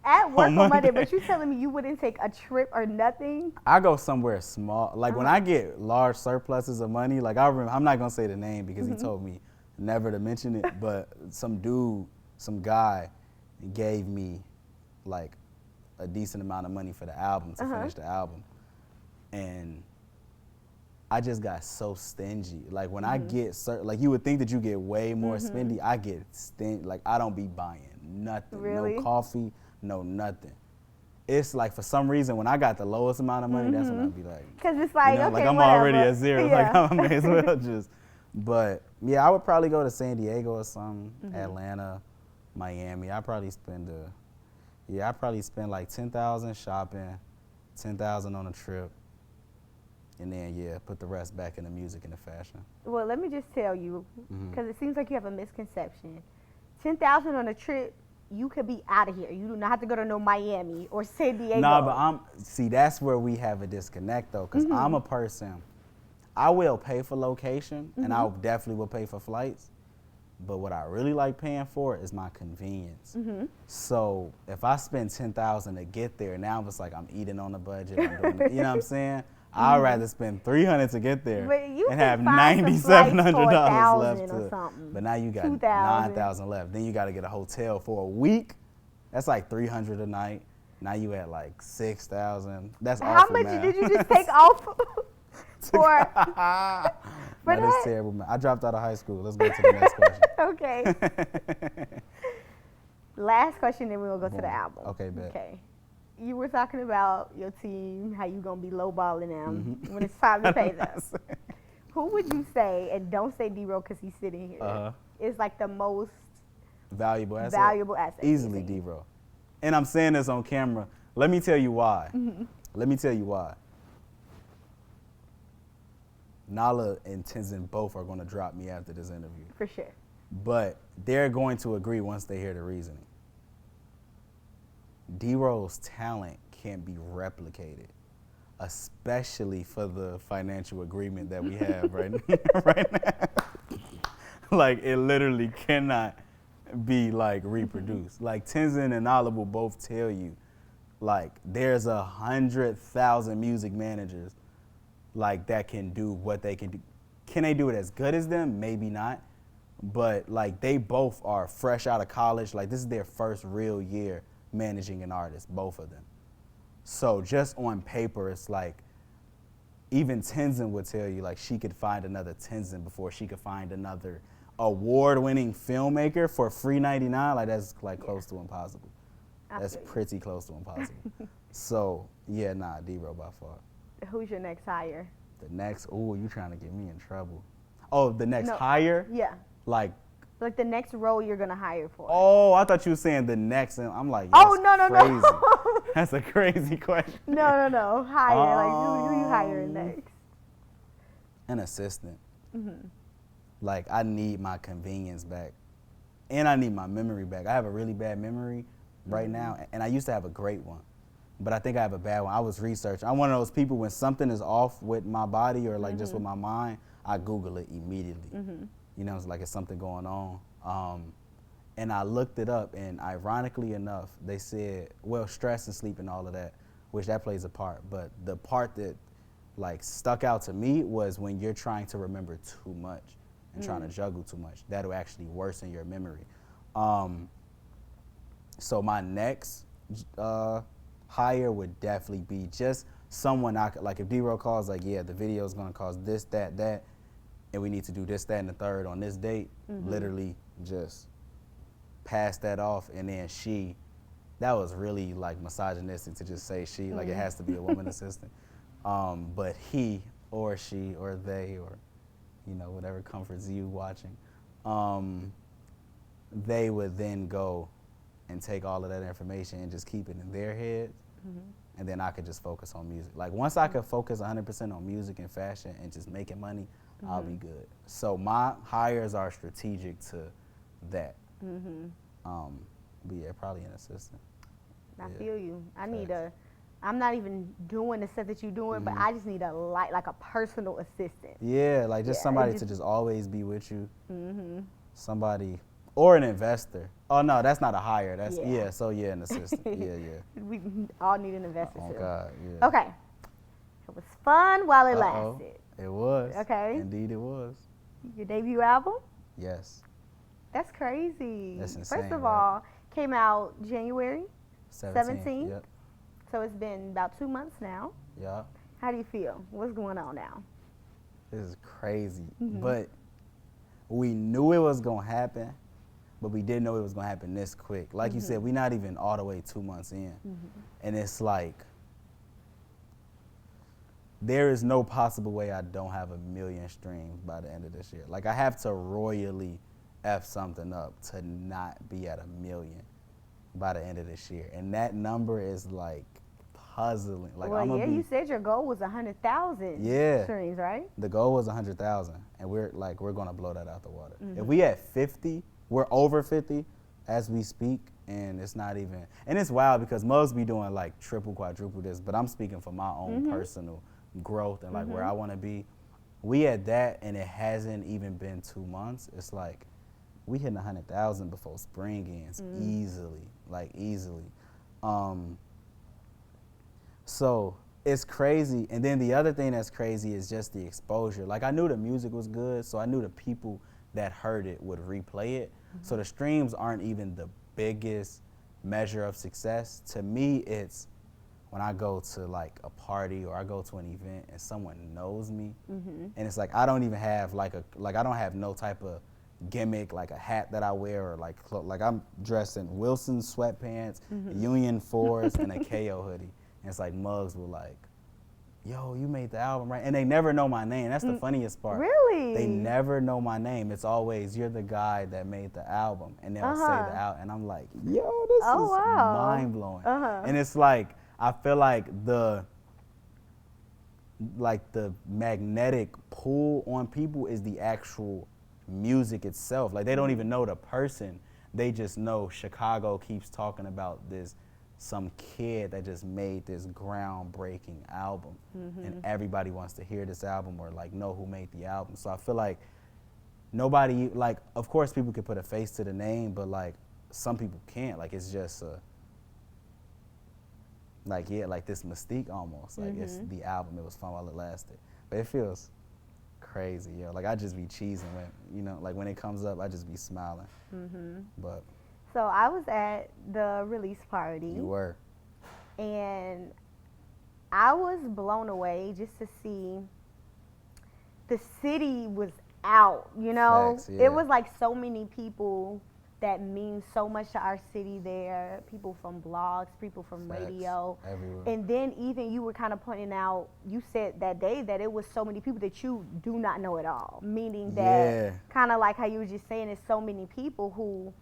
At work on Monday, but you telling me you wouldn't take a trip or nothing? I go somewhere small. Like when I get large surpluses of money, like I remember, I'm not gonna say the name because he told me never to mention it. But some guy, gave me like a decent amount of money for the album to finish the album, and I just got so stingy. Like when I get like you would think that you get way more spendy. I get stingy. Like I don't be buying nothing. Really? No coffee, no nothing. It's like for some reason when I got the lowest amount of money, that's when I'd be like, Because it's like, okay, like I'm whatever. already at zero. Yeah. Like I may as well just. But yeah, I would probably go to San Diego or something, Atlanta, Miami. I'd probably spend like 10,000 shopping, 10,000 on a trip, and then put the rest back in the music and the fashion. Well, let me just tell you, because it seems like you have a misconception. 10,000 on a trip, you could be out of here. You do not have to go to no Miami or San Diego. Nah, but that's where we have a disconnect though, because I'm a person, I will pay for location, and I definitely will pay for flights. But what I really like paying for is my convenience. So if I spend 10,000 to get there, now it's like I'm eating on the budget. I'm doing, you know what I'm saying? I'd rather spend 300 to get there and have $9,700 left to. But now you got 9,000 left. Then you got to get a hotel for a week. That's like 300 a night. Now you at like 6,000. That's How awful, much man. did you just take off for That is terrible, man. I dropped out of high school. Let's go to the next question. Okay. Last question, then we'll go to the album. Okay, bet. Okay. You were talking about your team, how you gonna be lowballing them when it's time to pay them. Who would you say, and don't say D-Ro because he's sitting here, is like the most valuable asset? Easily D-Ro. And I'm saying this on camera. Let me tell you why. Let me tell you why. Nala and Tenzin both are going to drop me after this interview. For sure. But they're going to agree once they hear the reasoning. D-Ro's talent can't be replicated, especially for the financial agreement that we have right now. Like, it literally cannot be, like, reproduced. Like, Tenzin and Nala will both tell you Like there's 100,000 music managers like that can do what they can do. Can they do it as good as them? Maybe not. But like they both are fresh out of college. Like this is their first real year managing an artist, both of them. So just on paper, it's like even Tenzin would tell you like she could find another Tenzin before she could find another award-winning filmmaker for free 99. Like that's like close to impossible. That's pretty close to impossible. So yeah, nah, D-Ro by far. Who's your next hire? The next, ooh, you trying to get me in trouble. Oh, the next hire? Yeah. Like the next role you're gonna hire for. Oh, I thought you were saying the next, and I'm like, oh no. That's a crazy question. No. Hire, like who you hiring next? An assistant. Mm-hmm. Like I need my convenience back, and I need my memory back. I have a really bad memory right now, and I used to have a great one, but I think I have a bad one. I was researching. I'm one of those people when something is off with my body or like just with my mind, I Google it immediately. You know, it's like it's something going on. And I looked it up, and ironically enough, they said, well, stress and sleep and all of that, which that plays a part. But the part that like stuck out to me was when you're trying to remember too much and trying to juggle too much, that'll actually worsen your memory. So my next hire would definitely be just someone I could, like if D-Ro calls, like, yeah, the video is gonna cost this, that, and we need to do this, that, and the third on this date, literally just pass that off. And then that was really like misogynistic to just say she, like it has to be a woman assistant. But he or she or they or, you know, whatever comforts you watching, they would then go and take all of that information and just keep it in their heads. And then I could just focus on music. Like once I could focus 100% on music and fashion and just making money, I'll be good. So my hires are strategic to that. But yeah, probably an assistant. I feel you. I'm not even doing the stuff that you're doing, but I just need like a personal assistant. Yeah, like just somebody to just always be with you. Somebody, or an investor. Oh no, that's not a hire. That's so yeah, an assistant. Yeah. We all need an investor too. Oh God, yeah. Okay. It was fun while it lasted. It was. Okay. Indeed it was. Your debut album? Yes. That's crazy. That's insane. First of all, came out January 17th. Yep. So it's been about 2 months now. Yeah. How do you feel? What's going on now? This is crazy. But we knew it was going to happen, but we didn't know it was going to happen this quick. Like you said, we're not even all the way 2 months in. And it's like, there is no possible way I don't have 1 million streams by the end of this year. Like I have to royally F something up to not be at 1 million by the end of this year. And that number is like puzzling. Like you said your goal was 100,000 streams, right? The goal was 100,000, and we're gonna blow that out the water. If we at 50, we're over 50 as we speak, and it's not even, and it's wild because Muggs be doing like triple, quadruple this, but I'm speaking for my own personal growth and like where I wanna be. We at that, and it hasn't even been 2 months. It's like, we hitting 100,000 before spring ends, easily. So it's crazy. And then the other thing that's crazy is just the exposure. Like I knew the music was good, so I knew the people that heard it would replay it. So the streams aren't even the biggest measure of success. To me, it's when I go to like a party or I go to an event and someone knows me, and it's like I don't even have I don't have no type of gimmick, like a hat that I wear, or like I'm dressed in Wilson sweatpants, Union 4s, and a Kayo hoodie. And it's like Muggs will like, yo, you made the album, right? And they never know my name. That's the funniest part. Really? They never know my name. It's always, you're the guy that made the album. And they'll say the album. And I'm like, yo, this is mind-blowing. And it's like, I feel like the magnetic pull on people is the actual music itself. Like they don't even know the person. They just know Chicago keeps talking about some kid that just made this groundbreaking album, and everybody wants to hear this album or like know who made the album. So I feel like nobody, like, of course people could put a face to the name, but like some people can't. Like it's just like, yeah, like this mystique almost. Like, it's the album. It was fun while it lasted. But it feels crazy, yo. Like, I just be cheesing when, you know, like when it comes up, I just be smiling. But So I was at the release party. you were. And I was blown away just to see the city was out, you know? Facts, yeah. It was like so many people that mean so much to our city there. People from blogs, people from Facts, radio. everywhere. And then even you were kind of pointing out, you said that day that it was so many people that you do not know at all. Meaning that kind of like how you were just saying, it's so many people who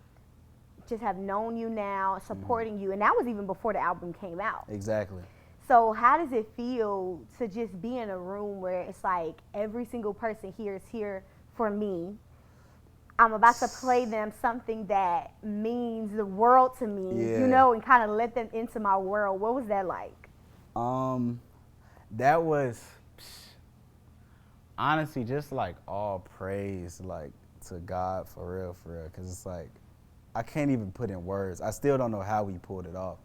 just have known you now, supporting you. And that was even before the album came out. Exactly. So how does it feel to just be in a room where it's like every single person here is here for me? I'm about to play them something that means the world to me, you know, and kind of let them into my world. What was that like? That was honestly just like all praise, like to God for real, because it's like I can't even put in words. I still don't know how we pulled it off.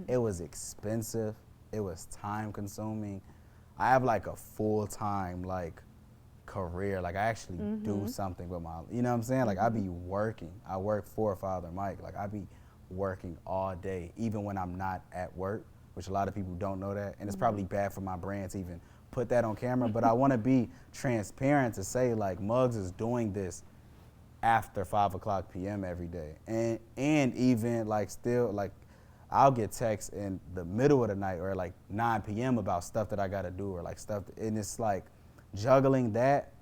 It was expensive. It was time consuming. I have like a full-time like career. Like I actually do something with my, you know what I'm saying? Like I be working. I work for Father Mike. Like I be working all day, even when I'm not at work, which a lot of people don't know that. And it's probably bad for my brand to even put that on camera, but I want to be transparent to say like Muggs is doing this after 5 o'clock p.m. every day. And even like still like I'll get texts in the middle of the night or like 9 p.m. about stuff that I got to do or like stuff. And it's like juggling that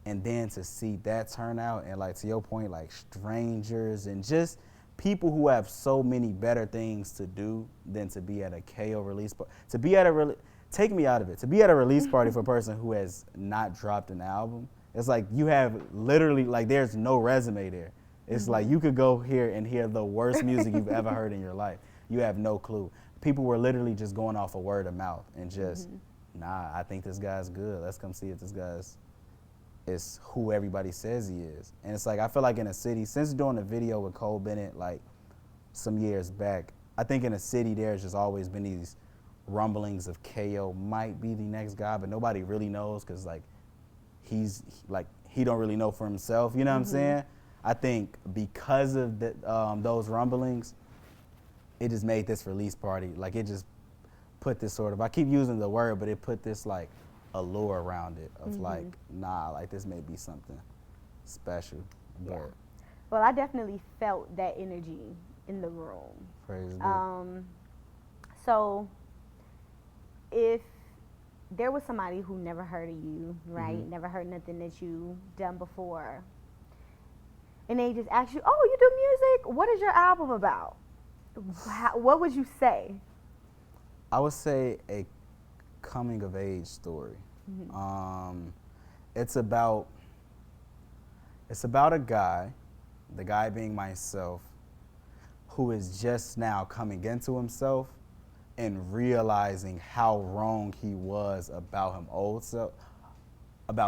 and then to see that turn out and like to your point, like strangers and just people who have so many better things to do than to be at a KO release party. To be at a take me out of it. To be at a release party for a person who has not dropped an album, it's like you have literally, like there's no resume there. It's like you could go here and hear the worst music you've ever heard in your life. You have no clue. People were literally just going off of word of mouth and just, nah, I think this guy's good. Let's come see if this guy's is who everybody says he is. And it's like, I feel like in a city, since doing a video with Cole Bennett like some years back, I think in a city there's just always been these rumblings of KO might be the next guy, but nobody really knows because like, he don't really know for himself, you know what I'm saying? I think because of those rumblings, it just made this release party, like it just put this sort of, I keep using the word, but it put this like allure around it of like, nah, like this may be something special. Yeah. Well, I definitely felt that energy in the room. Praise God. So if there was somebody who never heard of you, right? Never heard nothing that you done before. And they just ask you, oh, you do music? What is your album about? What would you say? I would say a coming of age story. It's about a guy, the guy being myself, who is just now coming into himself and realizing how wrong he was about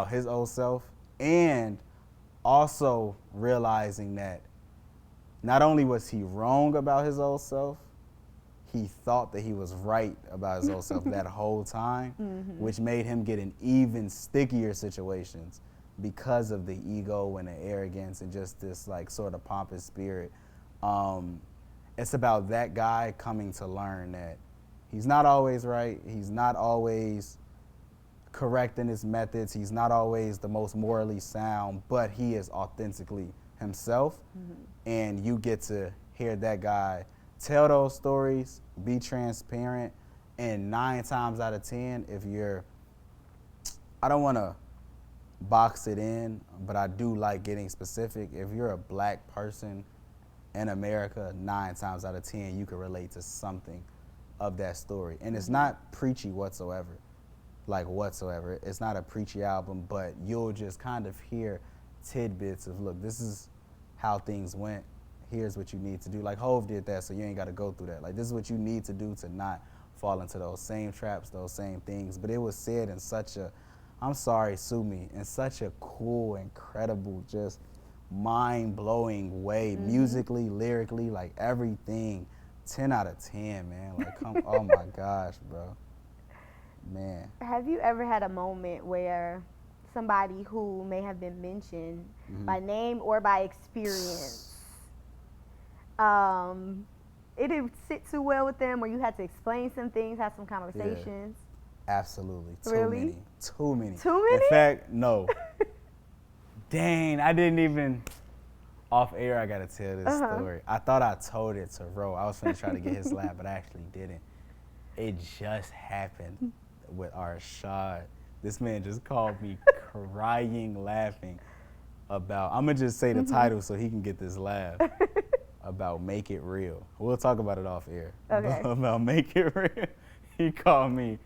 his old self, and also realizing that not only was he wrong about his old self, he thought that he was right about his old self that whole time, which made him get in even stickier situations because of the ego and the arrogance and just this like sort of pompous spirit. It's about that guy coming to learn that he's not always right. He's not always correct in his methods. He's not always the most morally sound, but he is authentically himself. And you get to hear that guy tell those stories, be transparent, and 9 times out of 10, if you're, I don't want to box it in, but I do like getting specific. If you're a black person in America, 9 times out of 10, you can relate to something of that story. And it's not preachy whatsoever, like whatsoever. It's not a preachy album, but you'll just kind of hear tidbits of, look, this is how things went. Here's what you need to do. Like Hov did that, so you ain't got to go through that. Like, this is what you need to do to not fall into those same traps, those same things. But it was said in such a, I'm sorry, sue me, in such a cool, incredible, just mind-blowing way, musically, lyrically, like everything 10 out of 10, man. Like, oh my gosh, bro. Man. Have you ever had a moment where somebody who may have been mentioned by name or by experience, it didn't sit too well with them, or you had to explain some things, have some conversations? Yeah, absolutely. Really? Too many. Too many? In fact, no. Dang, I didn't even. Off air, I gotta tell this story. I thought I told it to Ro. I was finna try to get his laugh, but I actually didn't. It just happened with Arshad. This man just called me crying, laughing about, I'm gonna just say the title so he can get this laugh, about Make It Real. We'll talk about it off air. Okay. About Make It Real. He called me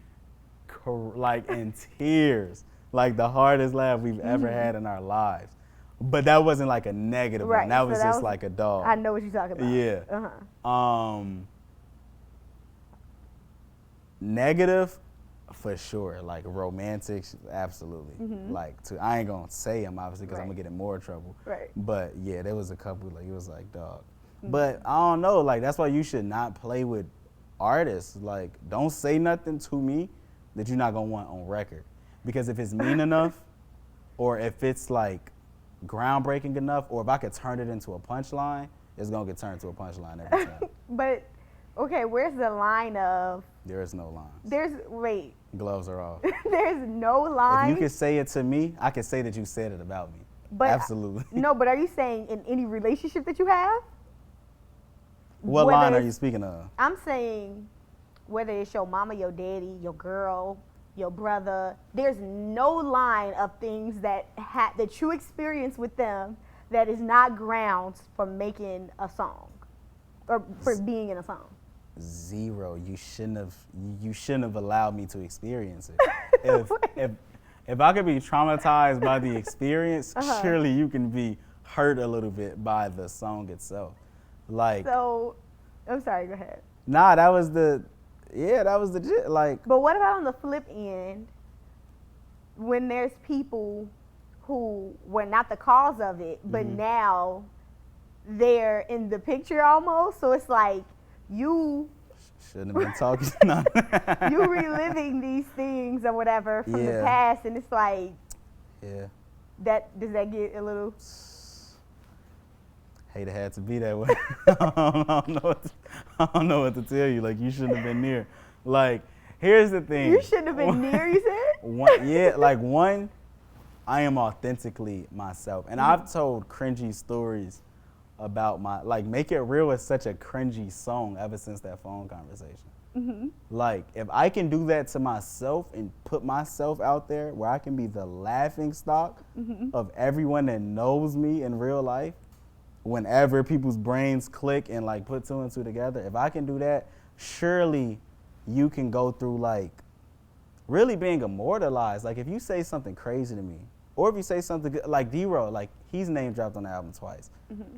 like in tears, like the hardest laugh we've ever had in our lives. But that wasn't like a negative one. That was just like a dog. I know what you're talking about. Yeah. Negative, for sure. Like romantic, absolutely. Like, I ain't gonna say them obviously because I'm gonna get in more trouble. Right. But yeah, there was a couple like it was like dog. But I don't know. Like that's why you should not play with artists. Like, don't say nothing to me that you're not gonna want on record, because if it's mean enough, or if it's like groundbreaking enough, or if I could turn it into a punchline, it's gonna get turned to a punchline every time. But okay, where's the line of? There is no lines. Wait. Gloves are off. There's no line. If you could say it to me, I could say that you said it about me. But absolutely. No, but are you saying in any relationship that you have? What line are you speaking of? I'm saying whether it's your mama, your daddy, your girl, your brother, there's no line of things that that you experience with them that is not grounds for making a song or for being in a song. Zero. You shouldn't have allowed me to experience it. If I could be traumatized by the experience, surely you can be hurt a little bit by the song itself. Like, so, I'm sorry, go ahead. Nah, that was legit. Like, but what about on the flip end, when there's people who were not the cause of it, but now they're in the picture almost? So it's like you shouldn't have been talking. You reliving these things or whatever from the past, and it's like, does that get a little? Hate it had to be that way. I don't know what to tell you. Like, you shouldn't have been near. Like, here's the thing. You shouldn't have been near, you said? I am authentically myself. And I've told cringy stories about like, Make It Real is such a cringy song ever since that phone conversation. Like, if I can do that to myself and put myself out there where I can be the laughing stock of everyone that knows me in real life, whenever people's brains click and like put two and two together, if I can do that, surely you can go through like really being immortalized. Like, if you say something crazy to me, or if you say something good, like D-Ro, like he's name dropped on the album twice.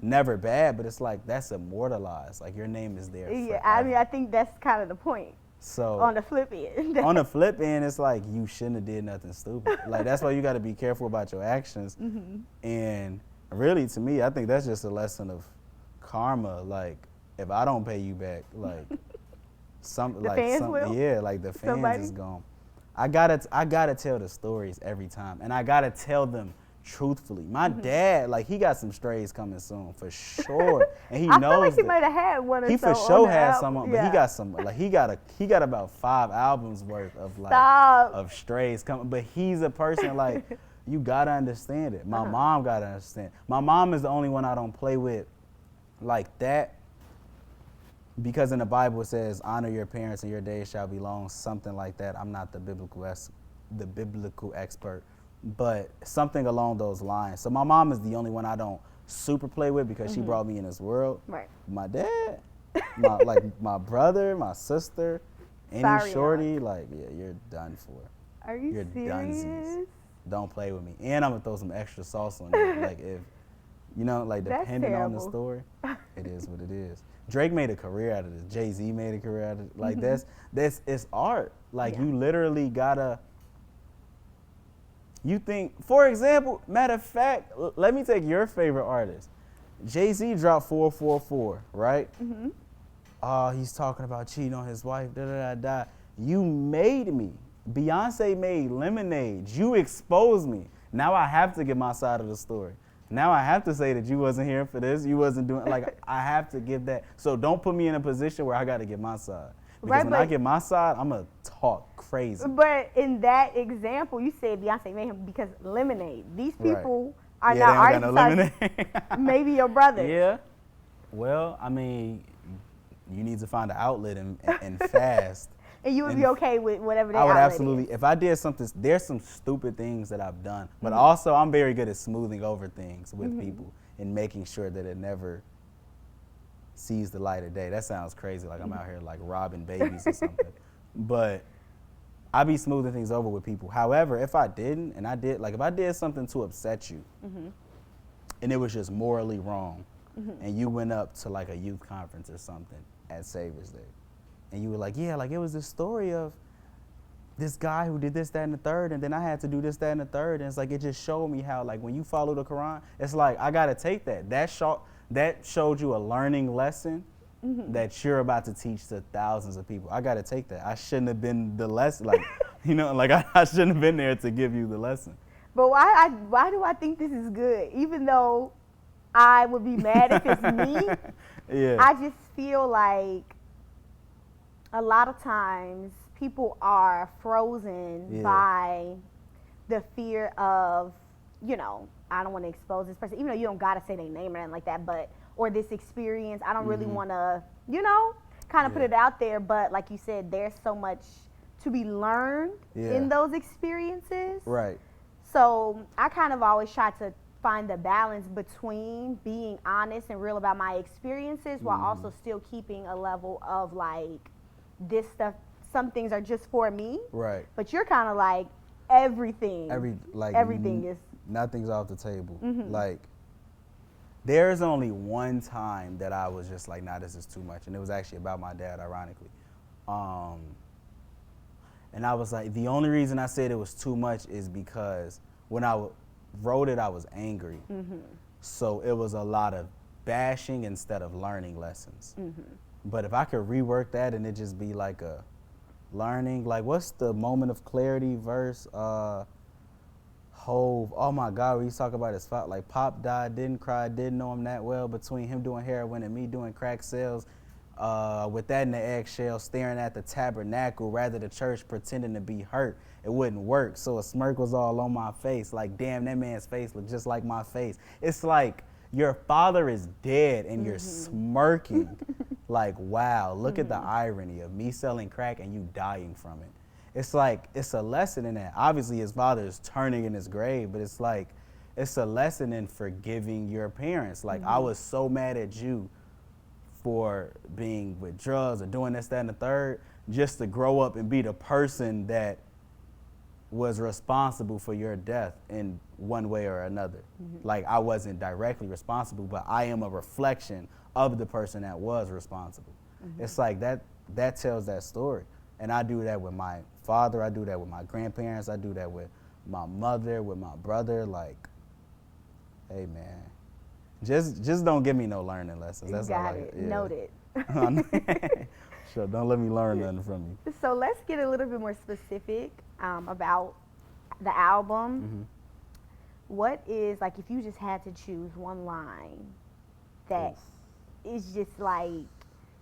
Never bad, but it's like that's immortalized. Like, your name is there. Yeah, I mean, I think that's kind of the point. So on the flip end. On the flip end, it's like you shouldn't have did nothing stupid. Like, that's why you got to be careful about your actions. And really, to me, I think that's just a lesson of karma. Like, if I don't pay you back, like the fans is gone. I gotta tell the stories every time, and I gotta tell them truthfully. My dad, like, he got some strays coming soon for sure, and he knows. I feel like he might have had one or he so. He for sure had some, but he got some. Like, he got about 5 albums worth of like of strays coming. But he's a person like. You gotta understand it. My mom gotta understand. My mom is the only one I don't play with like that, because in the Bible it says, honor your parents and your days shall be long, something like that. I'm not the biblical expert, but something along those lines. So my mom is the only one I don't super play with because she brought me in this world. Right. My dad, my brother, my sister, any shorty, like, yeah, you're done for. Are you you're serious? Dunsies. Don't play with me. And I'm gonna throw some extra sauce on you. Like, if, you know, like, depending on the story, it is what it is. Drake made a career out of this. Jay-Z made a career out of it. Like, it's art. Like, you literally gotta, you think, for example, matter of fact, let me take your favorite artist. Jay-Z dropped 444, right? oh, he's talking about cheating on his wife, da da da da. You made me. Beyonce made Lemonade. You exposed me. Now I have to get my side of the story. Now I have to say that you wasn't here for this. You wasn't doing, like, I have to give that. So don't put me in a position where I got to get my side. Because when I get my side, I'm going to talk crazy. But in that example, you said Beyonce made him because Lemonade. These people are not artists. No Lemonade. Maybe your brother. Yeah. Well, I mean, you need to find an outlet and fast. And you would be okay with whatever I would absolutely. If I did something, there's some stupid things that I've done, but also I'm very good at smoothing over things with people and making sure that it never sees the light of day. That sounds crazy, like I'm out here like robbing babies or something. But I be smoothing things over with people. However, if I didn't, and I did, like if I did something to upset you, and it was just morally wrong, and you went up to like a youth conference or something at Savior's Day, and you were like, yeah, like it was this story of this guy who did this, that, and the third, and then I had to do this, that, and the third, and it's like it just showed me how like when you follow the Quran, it's like I gotta take that. That showed you a learning lesson that you're about to teach to thousands of people. I gotta take that. I shouldn't have been the lesson, like you know, like I shouldn't have been there to give you the lesson. But why do I think this is good? Even though I would be mad if it's me, yeah. I just feel like a lot of times people are frozen by the fear of, you know, I don't want to expose this person, even though you don't got to say their name or anything like that, but, or this experience, I don't really want to, you know, kind of put it out there. But like you said, there's so much to be learned in those experiences. Right. So I kind of always try to find the balance between being honest and real about my experiences while also still keeping a level of like, this stuff, some things are just for me. Right. But you're kind of like everything. Everything is. Nothing's off the table. Like, there's only one time that I was just like, nah, this is too much. And it was actually about my dad, ironically. And I was like, the only reason I said it was too much is because when I wrote it, I was angry. So it was a lot of bashing instead of learning lessons. But if I could rework that and it just be like a learning, like what's the moment of clarity verse? Hove, oh my God, we talk about his fault. Like Pop died, didn't cry, didn't know him that well. Between him doing heroin and me doing crack sales, with that in the eggshell, staring at the tabernacle, rather the church pretending to be hurt. It wouldn't work, so a smirk was all on my face. Like, damn, that man's face looked just like my face. It's like your father is dead and you're smirking. Like, wow, look at the irony of me selling crack and you dying from it. It's like, it's a lesson in that. Obviously, his father is turning in his grave, but it's like, it's a lesson in forgiving your parents. Like, I was so mad at you for being with drugs or doing this, that, and the third, just to grow up and be the person that was responsible for your death in one way or another. Like, I wasn't directly responsible, but I am a reflection of the person that was responsible. It's like that tells that story. And I do that with my father, I do that with my grandparents, I do that with my mother, with my brother. Like, hey man, just don't give me no learning lessons. That's got all it. Noted. Sure, don't let me learn nothing from you. So let's get a little bit more specific about the album. What is, like, if you just had to choose one line that is just like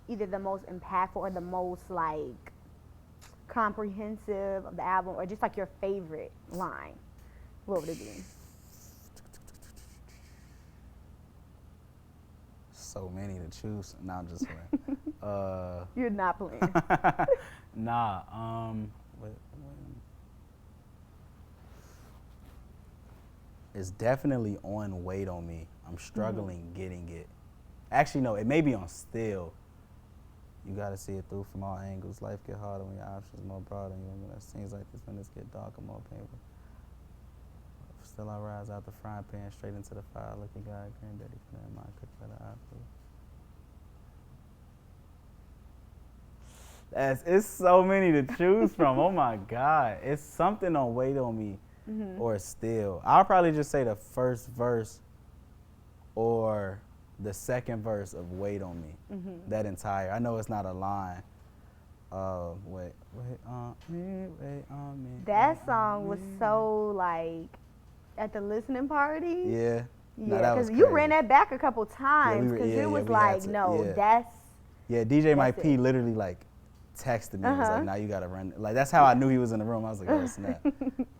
either the most impactful or the most like comprehensive of the album, or just like your favorite line, what would it be? So many to choose. Nah, I'm just playing. You're not playing. Nah, it's definitely on Wait on Me. I'm struggling getting it. Actually, no, it may be on Still. You gotta see it through from all angles. Life get harder when your options more broad and you it seems like this when it's get darker, more painful. Still I rise out the frying pan straight into the fire, looking God, granddaddy, for that mind cook better I feel. It's so many to choose from. Oh my God. It's something on Wait on Me or Still. I'll probably just say the first verse or the second verse of "Wait on Me." That entire. I know it's not a line. Wait on me, wait on me. That song was so like at the listening party. Yeah. No, Yeah, because you ran that back a couple times because it was like, that's. Yeah, DJ Mike P literally like texted me. He was like, now you gotta run. Like that's how I knew he was in the room. I was like, oh snap.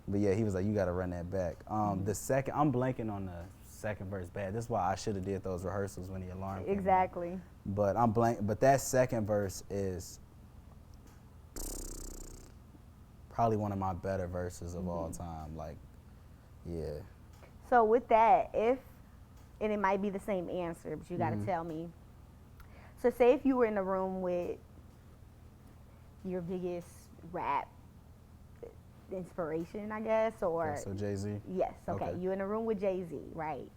But yeah, he was like, you gotta run that back. The second, I'm blanking on the second verse bad. That's why I should have did those rehearsals when the alarm came Exactly. on. But I'm blank. But that second verse is probably one of my better verses of all time. Like, yeah. So with that, and it might be the same answer, but you got to tell me. So say if you were in a room with your biggest rap inspiration, I guess, or. Okay, so Jay-Z? Yes, okay. You in a room with Jay-Z, right?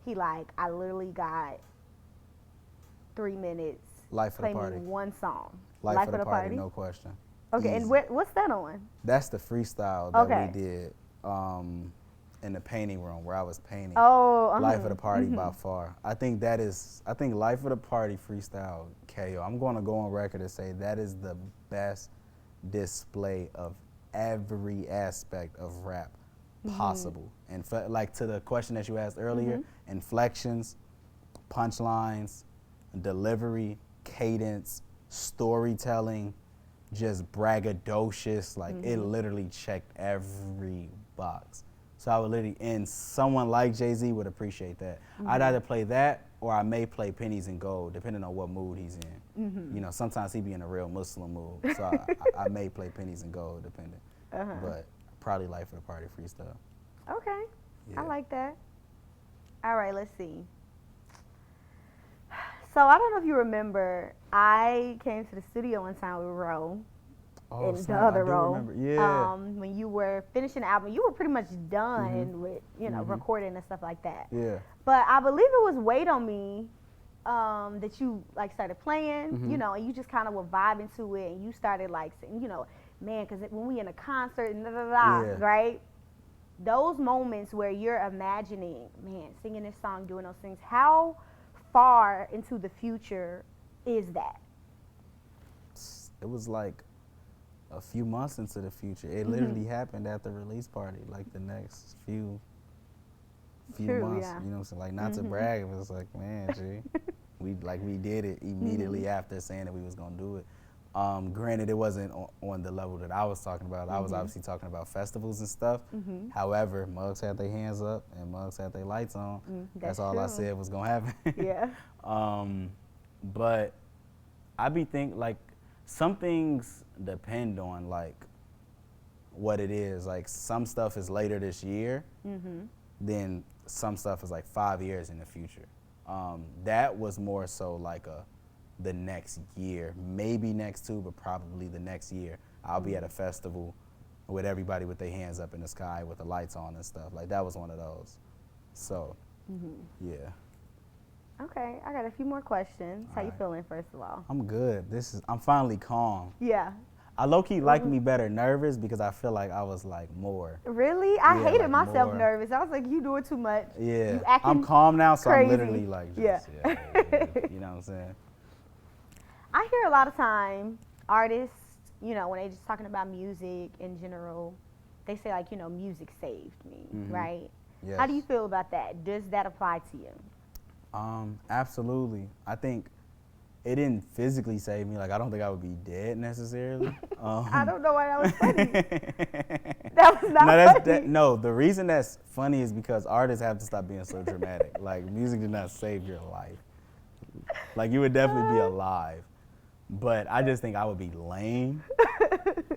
He like, I literally got 3 minutes. Life of the Party. Play me one song. Life of the Party, no question. Okay, Easy. and what's that on? That's the freestyle that we did in the painting room where I was painting. Life of the Party by far. I think Life of the Party freestyle, Kayo, I'm going to go on record and say that is the best display of every aspect of rap possible. And like to the question that you asked earlier, inflections, punchlines, delivery, cadence, storytelling, just braggadocious, like it literally checked every box. So I would literally, and someone like Jay-Z would appreciate that. I'd either play that or I may play Pennies and Gold, depending on what mood he's in. You know, sometimes he be in a real Muslim mood, so I may play Pennies and Gold, depending. But probably Life of the Party freestyle. Okay, Yeah. I like that. All right, let's see. So I don't know if you remember, I came to the studio one time with Ro. Oh, in the snap, other I do row. remember. Yeah. When you were finishing the album, you were pretty much done with, recording and stuff like that. Yeah. But I believe it was Wait on Me that you like started playing, and you just kind of were vibing to it, and you started like, man, because when we in a concert and right? Those moments where you're imagining, man, singing this song, doing those things, how far into the future is that? It was like a few months into the future. It literally happened at the release party, like the next few months. Yeah. You know what I'm saying? Like not to brag, but it's like, man, gee, we did it immediately after saying that we was gonna do it. Granted, it wasn't on the level that I was talking about. I was obviously talking about festivals and stuff. However, Muggs had their hands up and Muggs had their lights on. That's all true. I said was gonna happen. Yeah. But I be think like some things depend on like what it is. Like some stuff is later this year, then some stuff is like 5 years in the future. That was more so like the next year, maybe next 2, but probably the next year. I'll be at a festival with everybody with their hands up in the sky with the lights on and stuff. Like that was one of those. So, yeah. Okay, I got a few more questions. How you feeling, first of all? I'm good. I'm finally calm. Yeah. I low-key like me better nervous because I feel like I was like more. Really? I hated like myself more. nervous. I was like, you doing too much. Yeah. You acting I'm calm now, so crazy. I'm literally like just, Yeah. you know what I'm saying? I hear a lot of time artists, when they just talking about music in general, they say like, music saved me, right? Yes. How do you feel about that? Does that apply to you? Absolutely. I think it didn't physically save me. Like I don't think I would be dead necessarily. I don't know why that was funny. That was not funny. No, the reason that's funny is because artists have to stop being so dramatic. Like music did not save your life. Like you would definitely be alive. But I just think I would be lame.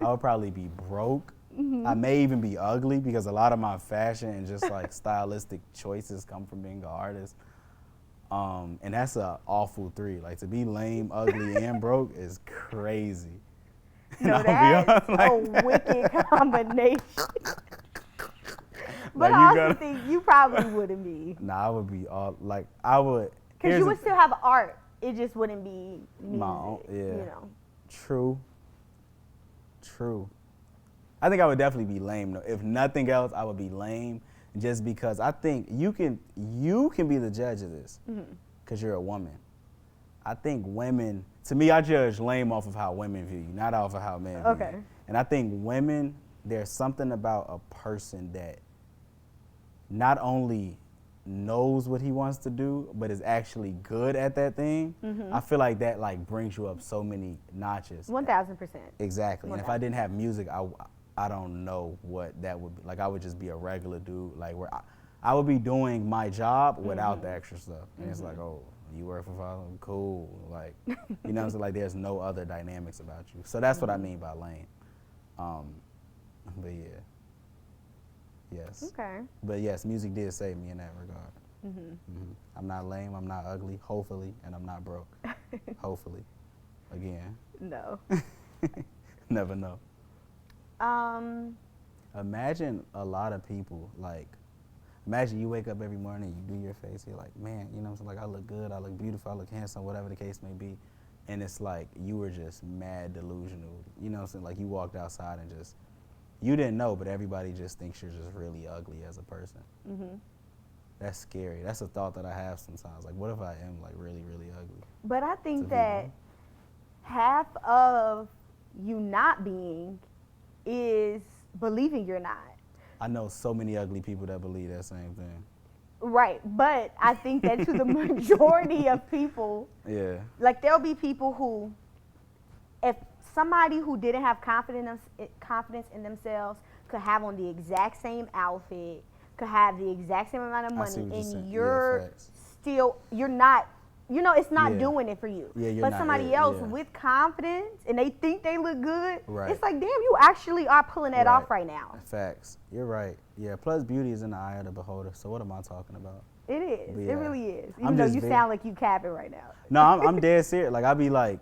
I would probably be broke. I may even be ugly because a lot of my fashion and just like stylistic choices come from being an artist. And that's an awful 3. Like to be lame, ugly, and broke is crazy. No, that's a wicked combination. But I also think you probably wouldn't be. Nah, I would be all like I would. Because you would still have art. It just wouldn't be music. My own, yeah. True. I think I would definitely be lame though. If nothing else, I would be lame just because I think you can be the judge of this. Because because you're a woman. I think women, to me, I judge lame off of how women view you, not off of how men view you. And I think women, there's something about a person that not only knows what he wants to do, but is actually good at that thing. I feel like that like brings you up so many notches. 1,000%. Exactly. 1,000. And if I didn't have music, I don't know what that would be. Like I would just be a regular dude, like where I would be doing my job without the extra stuff. And it's like, oh, you work for Father? Cool. Like, you know what I'm saying? Like there's no other dynamics about you. So that's what I mean by lame. But yeah. Yes. Okay. But yes, music did save me in that regard. I'm not lame, I'm not ugly, hopefully, and I'm not broke. Hopefully. Again. No. Never know. Imagine a lot of people, like, imagine you wake up every morning, you do your face, you're like, man, you know what I'm saying? Like, I look good, I look beautiful, I look handsome, whatever the case may be. And it's like, you were just mad delusional. You know what I'm saying? Like, you walked outside and just, you didn't know, but everybody just thinks you're just really ugly as a person. That's scary. That's a thought that I have sometimes. Like, what if I am, like, really, really ugly? But I think that half of you not being is believing you're not. I know so many ugly people that believe that same thing. Right, but I think that to the majority of people, like there'll be people who, if somebody who didn't have confidence in themselves could have on the exact same outfit, could have the exact same amount of money, and you're still, you're not, you know, it's not doing it for you. But somebody else with confidence and they think they look good, it's like, damn, you actually are pulling that off right now. Facts. You're right. Yeah, plus beauty is in the eye of the beholder. So what am I talking about? It is. It really is. Even though you sound like you capping right now. No, I'm dead serious. Like, I be like,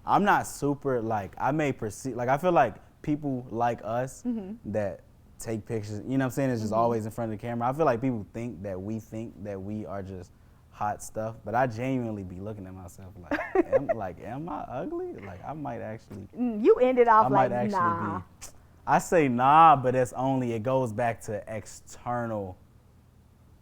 I'm not super, like, I may perceive, like, I feel like people like us that take pictures, you know what I'm saying, it's just always in front of the camera. I feel like people think that we are just hot stuff, but I genuinely be looking at myself like, am I ugly? Like, I might actually. You ended off like, nah. I say nah, but it's only, it goes back to external,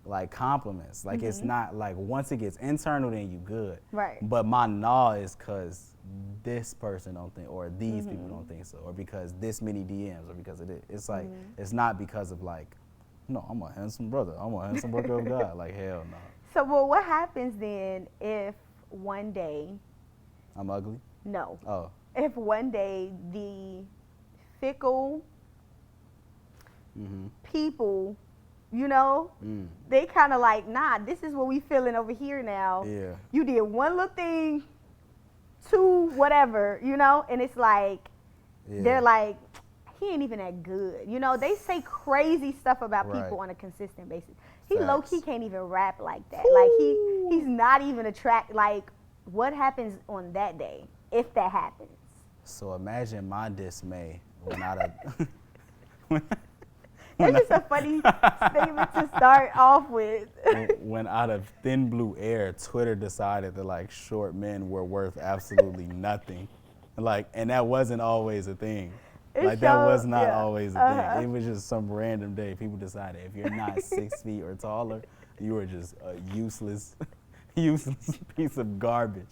like, compliments. Like, it's not, like, once it gets internal, then you good. Right. But my nah is because this person don't think, or these people don't think so, or because this many DMs, or because of it. It's like, it's not because of, like, no, I'm a handsome brother. I'm a handsome worker of God. Like, hell no. So, well, what happens then if one day... I'm ugly? No. Oh. If one day the fickle people, you know, they kind of like, nah, this is what we feeling over here now. Yeah. You did one little thing, two whatever, you know, and it's like, they're like, he ain't even that good. You know, they say crazy stuff about people on a consistent basis. He low-key can't even rap like that. Like, he's not even like, what happens on that day, if that happens? So imagine my dismay when That's just a funny statement to start off with. when out of thin blue air, Twitter decided that, like, short men were worth absolutely nothing. Like, and that wasn't always a thing. Like, that was not always a thing. It was just some random day. People decided if you're not 6 feet or taller, you are just a useless piece of garbage.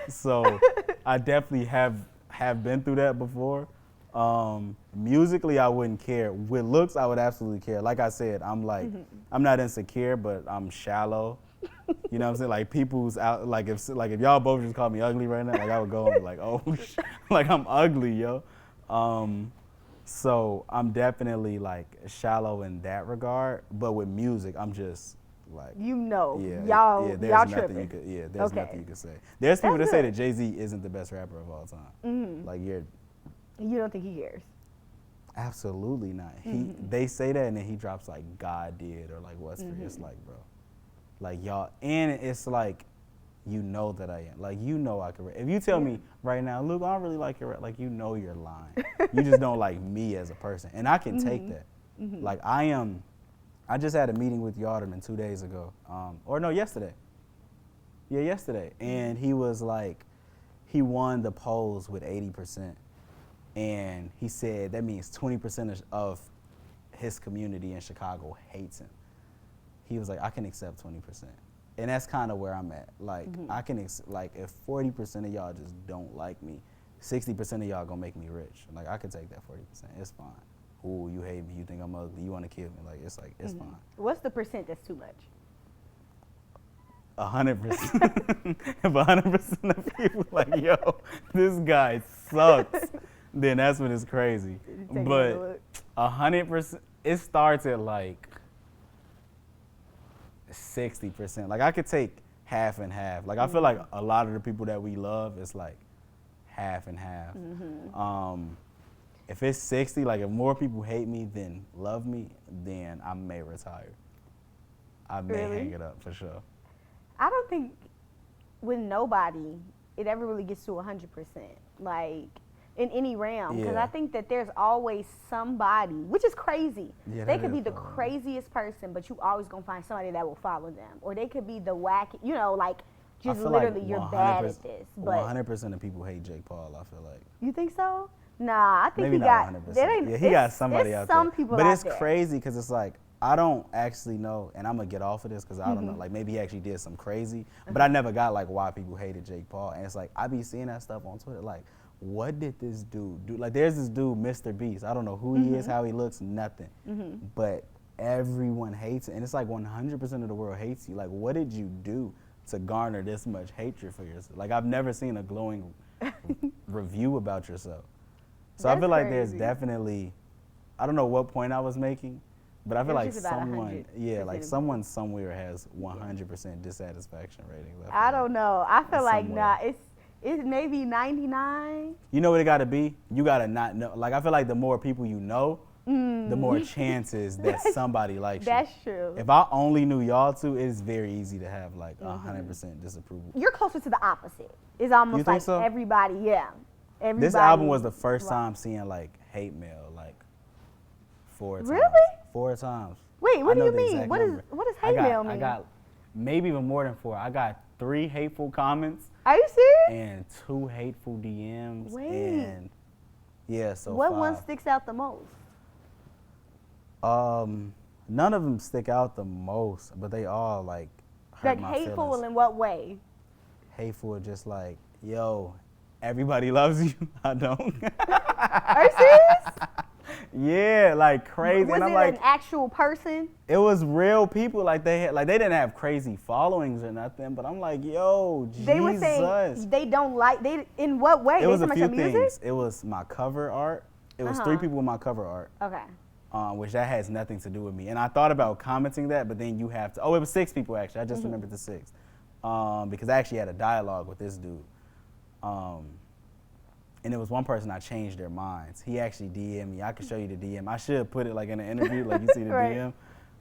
So I definitely have been through that before. Musically, I wouldn't care. With looks, I would absolutely care. Like I said, I'm like, I'm not insecure, but I'm shallow. You know what I'm saying? Like, people's out, like if y'all both just called me ugly right now, like, I would go and be like, oh, like, I'm ugly, yo. So I'm definitely, like, shallow in that regard. But with music, I'm just like, y'all tripping. There's nothing you could say. There's people that say that Jay-Z isn't the best rapper of all time. Like, you don't think he cares? Absolutely not. They say that, and then he drops like God did or like what's for you. It's like, bro, like, y'all, and it's like, you know that I am. Like, you know I can rap. If you tell me right now, Luke, I don't really like your rap, like, you know you're lying. You just don't like me as a person, and I can take that. Like, I just had a meeting with Yarderman 2 days ago, yesterday. Yeah, yesterday, and he was like, he won the polls with 80%. And he said that means 20% of his community in Chicago hates him. He was like, I can accept 20%. And that's kind of where I'm at. Like, I can, like, if 40% of y'all just don't like me, 60% of y'all gonna make me rich. Like, I could take that 40%. It's fine. Ooh, you hate me. You think I'm ugly. You want to kill me. Like, it's fine. What's the percent that's too much? 100%. If 100% of people like, yo, this guy sucks, then that's when it's crazy. But 100%, it starts at like 60%. Like, I could take half and half. Like, I feel like a lot of the people that we love, it's like half and half. If it's 60, like, if more people hate me than love me, then I may retire. I may hang it up for sure. I don't think with nobody it ever really gets to 100%. Like, in any realm, because I think that there's always somebody, which is crazy. Yeah, they could be the craziest person, but you always gonna find somebody that will follow them, or they could be the wacky, you know, like just literally like you're bad at this. But 100% of people hate Jake Paul. I feel like. You think so? Nah, I think maybe he not got. 100%. Yeah, he got somebody out there. Some people, but out it's there. crazy because it's like I don't actually know, and I'm gonna get off of this because I don't know. Like maybe he actually did some crazy, but I never got like why people hated Jake Paul, and it's like I be seeing that stuff on Twitter, like. What did this dude do? Like, there's this dude, Mr. Beast. I don't know who he is, how he looks, nothing. But everyone hates it. And it's like 100% of the world hates you. Like, what did you do to garner this much hatred for yourself? Like, I've never seen a glowing review about yourself. So I feel like there's definitely, I don't know what point I was making, but I feel like someone, like someone somewhere has 100% dissatisfaction rating. I don't know. I feel like, nah, it's maybe 99. You know what it got to be? You got to not know. Like, I feel like the more people you know, the more chances that somebody likes you. That's true. If I only knew y'all two, it's very easy to have, like, 100% disapproval. You're closer to the opposite. It's almost like so? Everybody, Everybody. This album was the first time seeing, like, hate mail, like, 4 times. Really? 4 times. Wait, what do you mean? What does hate mail mean? I got maybe even more than 4. I got 3 hateful comments. Are you serious? And 2 hateful DMs. Wait. And yeah, so what 5. one sticks out the most? None of them stick out the most, but they all like hurt my hateful feelings. In what way? Hateful, just like, yo, everybody loves you. I don't. Are you serious? Yeah, like crazy. Was and I'm it like, an actual person? It was real people. Like they didn't have crazy followings or nothing. But I'm like, yo, Jesus. They were saying they don't like. In what way? It was a few things. It was my cover art. It was 3 people with my cover art. Okay. Which that has nothing to do with me. And I thought about commenting that, but then you have to. Oh, it was 6 people actually. I just remembered the 6, because I actually had a dialogue with this dude. And it was one person I changed their minds. He actually DM'd me. I could show you the DM. I should put it like in an interview, like you see the right. DM.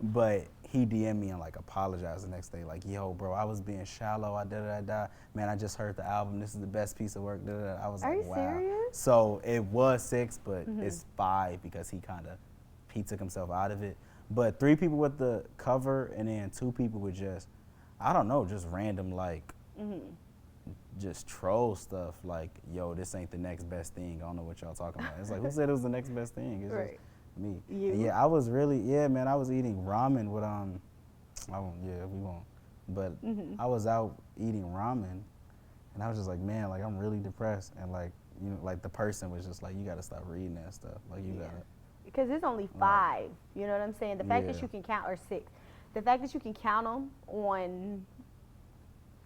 But he DM'd me and like apologized the next day. Like, yo, bro, I was being shallow. Man, I just heard the album. This is the best piece of work. I was like, wow. Are you serious? So it was 6, but it's 5 because he took himself out of it. But 3 people with the cover and then 2 people with just, I don't know, just random like, just troll stuff like, yo, this ain't the next best thing. I don't know what y'all talking about. It's like, who said it was the next best thing? It's just me. Yeah, I was really, man, I was eating ramen with, we won't. But I was out eating ramen and I was just like, man, like I'm really depressed. And like, you know, like the person was just like, you gotta stop reading that stuff. Like you gotta. Because it's only 5, you know what I'm saying? The fact that you can count, or 6, the fact that you can count them on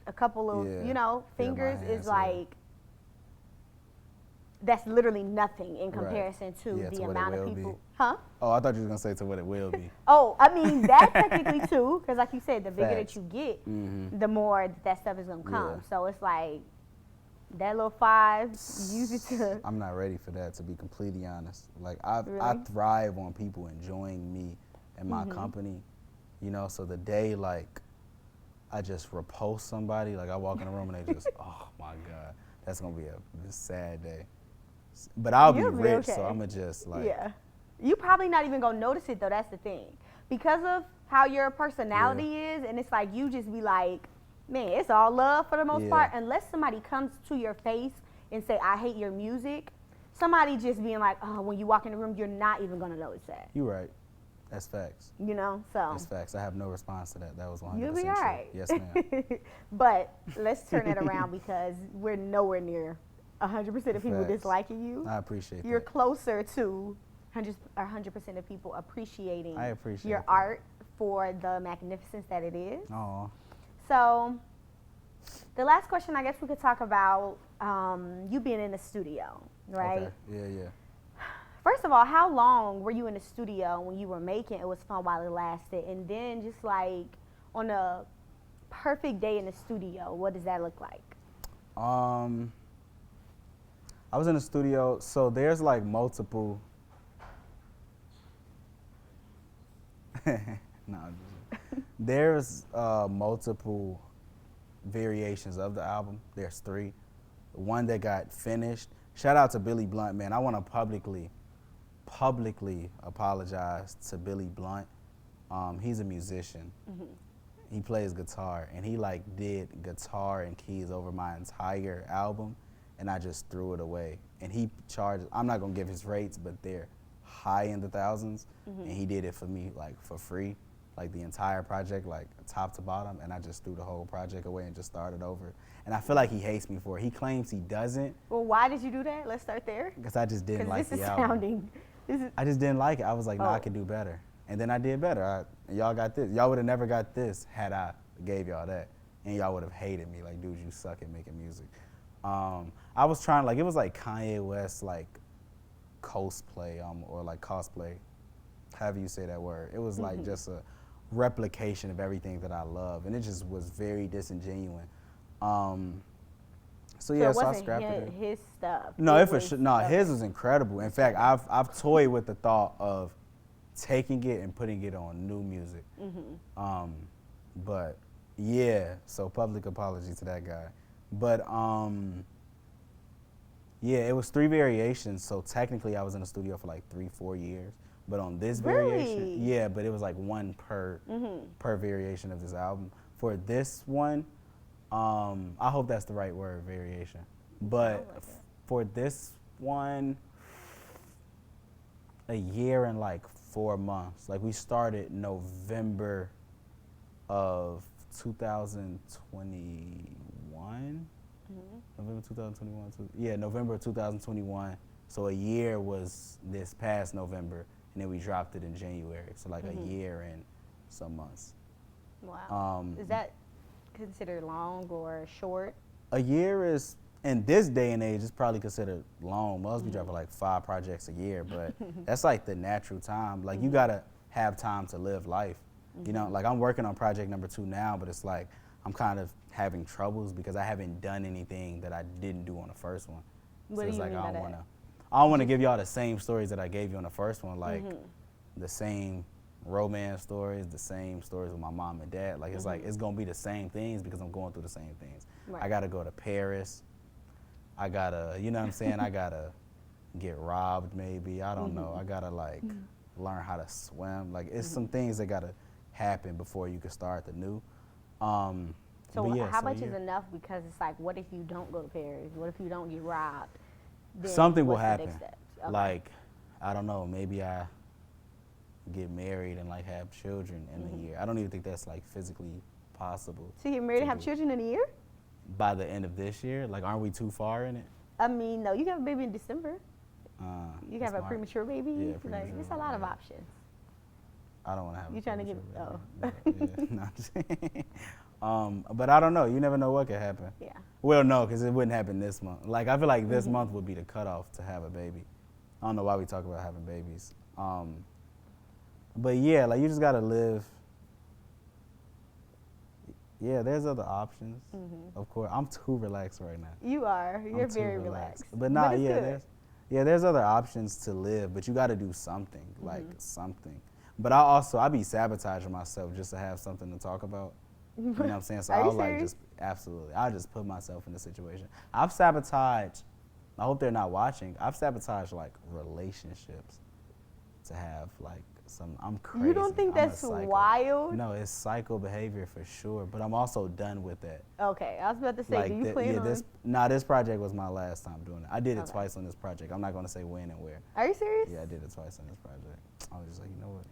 a couple of, you know, fingers is like, that's literally nothing in comparison to the amount of people. Huh? Oh, I thought you were going to say to what it will be. Oh, I mean, that technically too, because like you said, the bigger that you get, the more that stuff is going to come. Yeah. So it's like, that little 5, use it to. I'm not ready for that, to be completely honest. Like, I thrive on people enjoying me and my company, you know, so the day, like, I just repulse somebody, like I walk in a room and they just, oh my God, that's gonna be a sad day. But I'll be rich, so I'm gonna just like. Yeah. You probably not even gonna notice it though, that's the thing. Because of how your personality is, and it's like you just be like, man, it's all love for the most part. Unless somebody comes to your face and say, I hate your music, somebody just being like, oh, when you walk in the room, you're not even gonna notice that. You're right. That's facts. You know, so. That's facts. I have no response to that. That was 100% You'll be true. all right. Yes, ma'am. But let's turn it around because we're nowhere near 100% of people Facts. disliking you. I appreciate You're that. closer to 100% of people appreciating I appreciate your that. art for the magnificence that it is. Aw. So the last question, I guess we could talk about you being in the studio, right? Okay. Yeah. First of all, how long were you in the studio when you were making It Was Fun While It Lasted? And then just like on a perfect day in the studio, what does that look like? I was in the studio, so there's like multiple. There's multiple variations of the album. There's 3. One that got finished. Shout out to Billy Blunt, man. I want to publicly apologize to Billy Blunt. He's a musician. Mm-hmm. He plays guitar, and he like did guitar and keys over my entire album, and I just threw it away. And he charges, I'm not gonna give his rates, but they're high in the thousands, and he did it for me like for free, like the entire project, like top to bottom, and I just threw the whole project away and just started over. And I feel like he hates me for it. He claims he doesn't. Well, why did you do that? Let's start there. Because I just didn't like the album. I just didn't like it. I was like, I could do better. And then I did better. Y'all got this. Y'all would have never got this had I gave y'all that. And y'all would have hated me. Like, dude, you suck at making music. I was trying, like, it was like Kanye West, like, cosplay, or like cosplay, however you say that word. It was like just a replication of everything that I love. And it just was very disingenuous. So yeah, so I scrapped it. His stuff. No, his was incredible. In fact, I've toyed with the thought of taking it and putting it on new music. But yeah, so public apology to that guy. But yeah, it was 3 variations. So technically, I was in the studio for like 3-4 years. But on this variation, yeah, but it was like 1 per variation of this album. For this one, I hope that's the right word, variation. But for this one, a year and like 4 months. Like we started November of 2021. November 2021. Yeah, November of 2021. So a year was this past November, and then we dropped it in January. So like a year and some months. Wow. Is that considered long or short? A year is, in this day and age, it's probably considered long. Most be dropping like 5 projects a year, but that's like the natural time. Like you gotta have time to live life. You know, like I'm working on project number 2 now, but it's like I'm kind of having troubles because I haven't done anything that I didn't do on the first one. What so do it's you like mean by that? I don't wanna give y'all the same stories that I gave you on the first one, like the same romance stories, the same stories with my mom and dad. Like it's like it's gonna be the same things because I'm going through the same things. Right. I gotta go to Paris. I gotta, you know what I'm saying? I gotta get robbed maybe. I don't know. I gotta like learn how to swim. Like it's some things that gotta happen before you can start the new. So yeah, how much is enough? Because it's like, what if you don't go to Paris? What if you don't get robbed? Then something will what's the happen. next step? Okay. Like, I don't know, maybe I get married and like have children in a year. I don't even think that's like physically possible. So you get married and have children in a year? By the end of this year? Like, aren't we too far in it? I mean, no, you can have a baby in December. You can have a premature baby. Yeah, like, premature, there's a lot of options. I don't want to have You trying to get, No, I'm just but I don't know. You never know what could happen. Yeah. Well, no, because it wouldn't happen this month. Like, I feel like this month would be the cutoff to have a baby. I don't know why we talk about having babies. But yeah, like, you just got to live. Yeah, there's other options, of course. I'm too relaxed right now. You are. You're very relaxed. But nah, there's other options to live, but you got to do something, like something. But I be sabotaging myself just to have something to talk about. You know what I'm saying? So I'll like I'll just put myself in the situation. I've sabotaged, I hope they're not watching, I've sabotaged like relationships to have like I'm crazy. You don't think that's wild? No, it's psycho behavior for sure, but I'm also done with that. Okay, I was about to say, like, do you plan on? This project was my last time doing it. I did it twice on this project. I'm not going to say when and where. Are you serious? Yeah, I did it twice on this project. I was just like, you know what?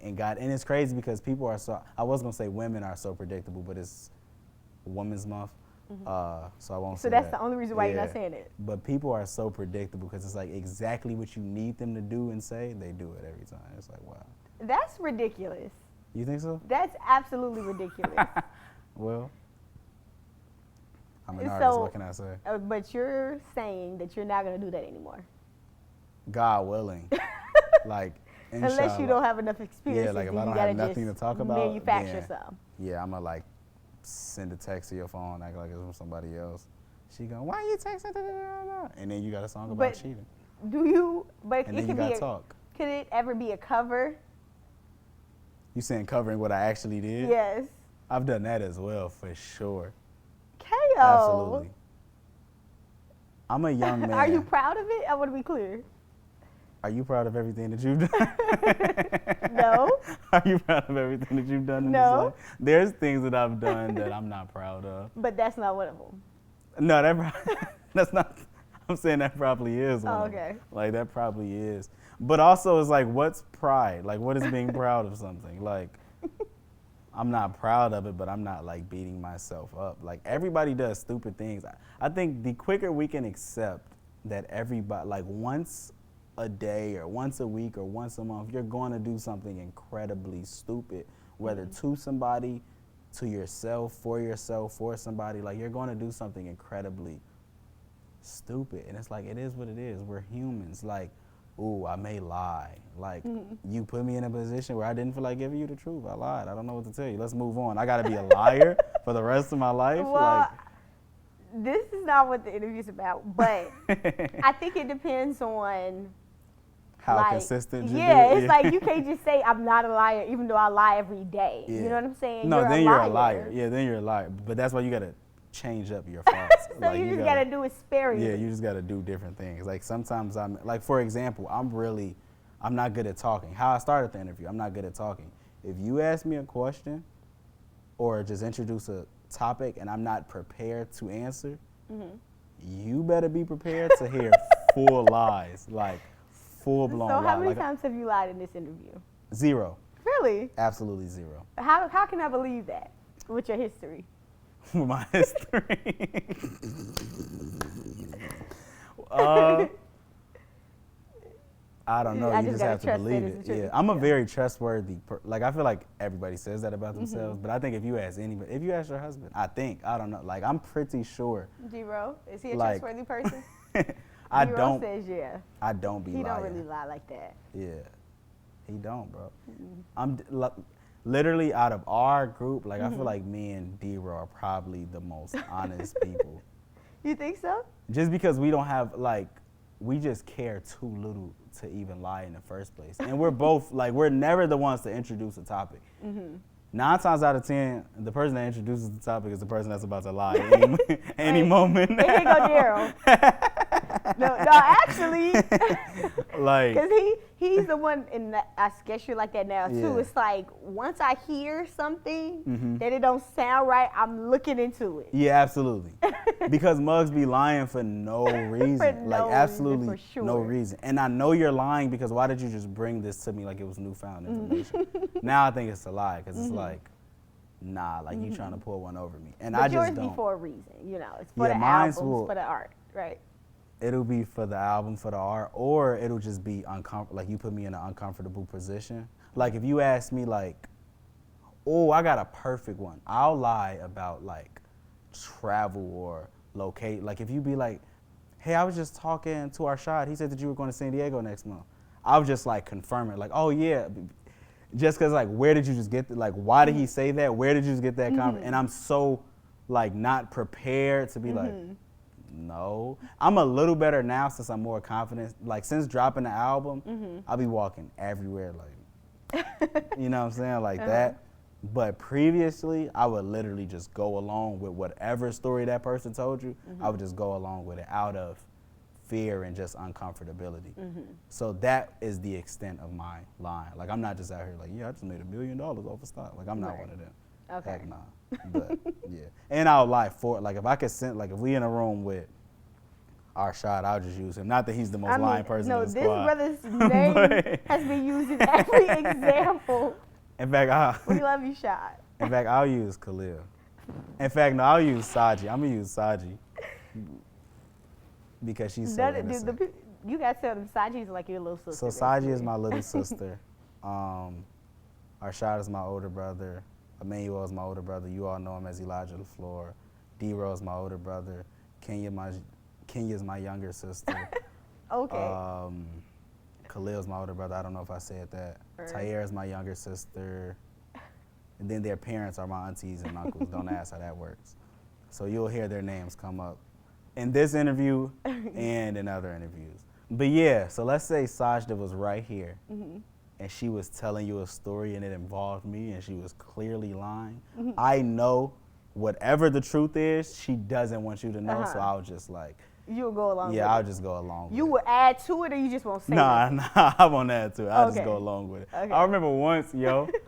And God, and it's crazy because people are so, I was gonna say women are so predictable, but it's Women's Month. So I won't say So that's that. the only reason why you're not saying it. But people are so predictable because it's like exactly what you need them to do and say, they do it every time. It's like, wow. That's ridiculous. You think so? That's absolutely ridiculous. Well, I'm an artist, what can I say? But you're saying that you're not going to do that anymore. God willing. Like, unless you inshallah. don't have enough experience. Yeah, like if I don't have nothing to talk about, manufacture then, some. Yeah, I'm going to like send a text to your phone, act like it's from somebody else. She going, why you texting? And then you got a song about cheating. Do you? But and it then you could got be to talk. Could it ever be a cover? You saying covering what I actually did? Yes. I've done that as well, for sure. Kayo. Absolutely. I'm a young man. Are you proud of it? I want to be clear. Are you proud of everything that you've done? No. Are you proud of everything that you've done in this life? There's things that I've done that I'm not proud of. But that's not one of them. No, that's not. I'm saying that probably is one. Oh, okay. Like that probably is. But also it's like, what's pride? Like what is being proud of something? Like I'm not proud of it, but I'm not like beating myself up. Like everybody does stupid things. I think the quicker we can accept that everybody, like once a day or once a week or once a month, you're going to do something incredibly stupid, whether to somebody, to yourself, for somebody, like you're going to do something incredibly stupid. And it's like, it is what it is. We're humans. Like, ooh, I may lie. Like, you put me in a position where I didn't feel like giving you the truth. I lied. I don't know what to tell you. Let's move on. I got to be a liar for the rest of my life? Well, like, this is not what the interview's about, but I think it depends on how consistent you yeah, do it. it's like you can't just say I'm not a liar even though I lie every day. Yeah. You know what I'm saying? No, then you're a liar. Yeah, then you're a liar. But that's why you got to change up your thoughts. So like, you just got to do it sparingly. Yeah, you just got to do different things. Like sometimes like for example, I'm not good at talking. How I started the interview, I'm not good at talking. If you ask me a question or just introduce a topic and I'm not prepared to answer, you better be prepared to hear full lies, like full blown lies. So how many times have you lied in this interview? 0. Really? Absolutely 0. How can I believe that with your history? My history. I don't know. You just have to believe it. Yeah, I'm a very trustworthy. Like I feel like everybody says that about themselves, but I think if you ask anybody, if you ask your husband, I don't know. Like I'm pretty sure. G-Ro, is he a trustworthy person? G-Ro says yeah. I don't be lying. He don't really lie like that. Yeah, he don't, bro. I'm literally out of our group. Like I feel like me and D-Ro are probably the most honest people. You think so? Just because we don't have we just care too little to even lie in the first place. And we're both, we're never the ones to introduce a topic. 9 times out of 10, the person that introduces the topic is the person that's about to lie any moment. Here you go, Daryl. no, actually, because he's the one, and I guess you're like that now too. Yeah. It's like once I hear something that it don't sound right, I'm looking into it. Yeah, absolutely. Because mugs be lying for no reason, absolutely reason, for sure. no reason. And I know you're lying because why did you just bring this to me like it was newfound information? Now I think it's a lie because it's like, nah, like you trying to pull one over me, and but I just yours don't. Be for a reason, it's for the albums, for the art, right? It'll be for the album, for the art, or it'll just be uncomfortable. Like you put me in an uncomfortable position. Like if you ask me oh, I got a perfect one, I'll lie about travel or locate. Like if you be like, hey, I was just talking to Arshad. He said that you were going to San Diego next month. I was just confirm it. Oh yeah. Just because where did you just get why did he say that? Where did you just get that comment? And I'm so not prepared to be no. I'm a little better now since I'm more confident. Since dropping the album, I'll be walking everywhere you know what I'm saying? That. But previously, I would literally just go along with whatever story that person told you. I would just go along with it out of fear and just uncomfortability. So that is the extent of my lying. I'm not just out here yeah, I just made $1 million off of stock. I'm not one of them. Okay. Heck nah. But yeah. And I'll lie for if I could send if we in a room with Arshad, I'll just use him. Not that he's the most lying person in the squad. No, this brother's name has been used in every example. In fact, We love you, Shad. In fact, I'll use Khalil. In fact, no, I'll use Saji. I'm gonna use Saji because she's so innocent. You gotta tell them Saji's like your little sister. So Saji is my little sister. Arshad is my older brother. Emmanuel is my older brother. You all know him as Elijah LaFleur. D-Ro is my older brother. Kenya's my younger sister. Okay. Khalil's my older brother. I don't know if I said that. Tayer is my younger sister. And then their parents are my aunties and uncles. Don't ask how that works. So you'll hear their names come up in this interview and in other interviews. But yeah, so let's say Sajda was right here and she was telling you a story and it involved me and she was clearly lying. I know whatever the truth is, she doesn't want you to know, so I'll just like... You'll go along with it? Yeah, I'll just go along with it. You will add to it or you just won't say it? Nah, I won't add to it. I'll just go along with it. Okay. I remember once,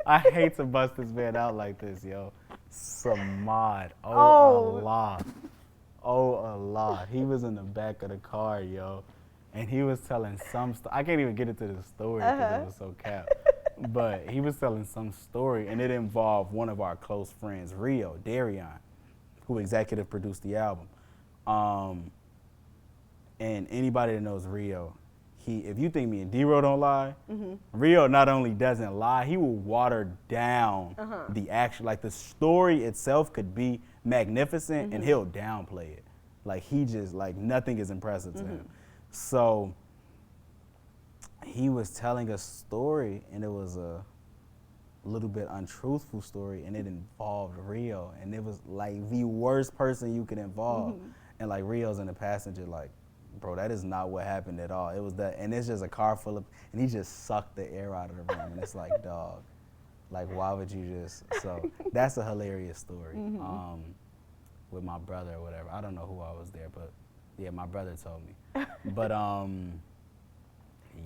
I hate to bust this man out like this, Samad. Allah. Oh, Allah. He was in the back of the car, and he was telling some I can't even get into the story because it was so cap. But he was telling some story, and it involved one of our close friends, Rio, Darion, who executive produced the album. And anybody that knows Rio, if you think me and D-Ro don't lie, Rio not only doesn't lie, he will water down the action. Like the story itself could be magnificent and he'll downplay it. Like he just, like nothing is impressive to him. So he was telling a story and it was a little bit untruthful story and it involved Rio and it was like the worst person you could involve. And like Rio's in the passenger like, bro, that is not what happened at all. It was that, and it's just a car full of, and he just sucked the air out of the room, and it's like, dog, like why would you just? So that's a hilarious story. With my brother or whatever. I don't know who I was there, but yeah, my brother told me. But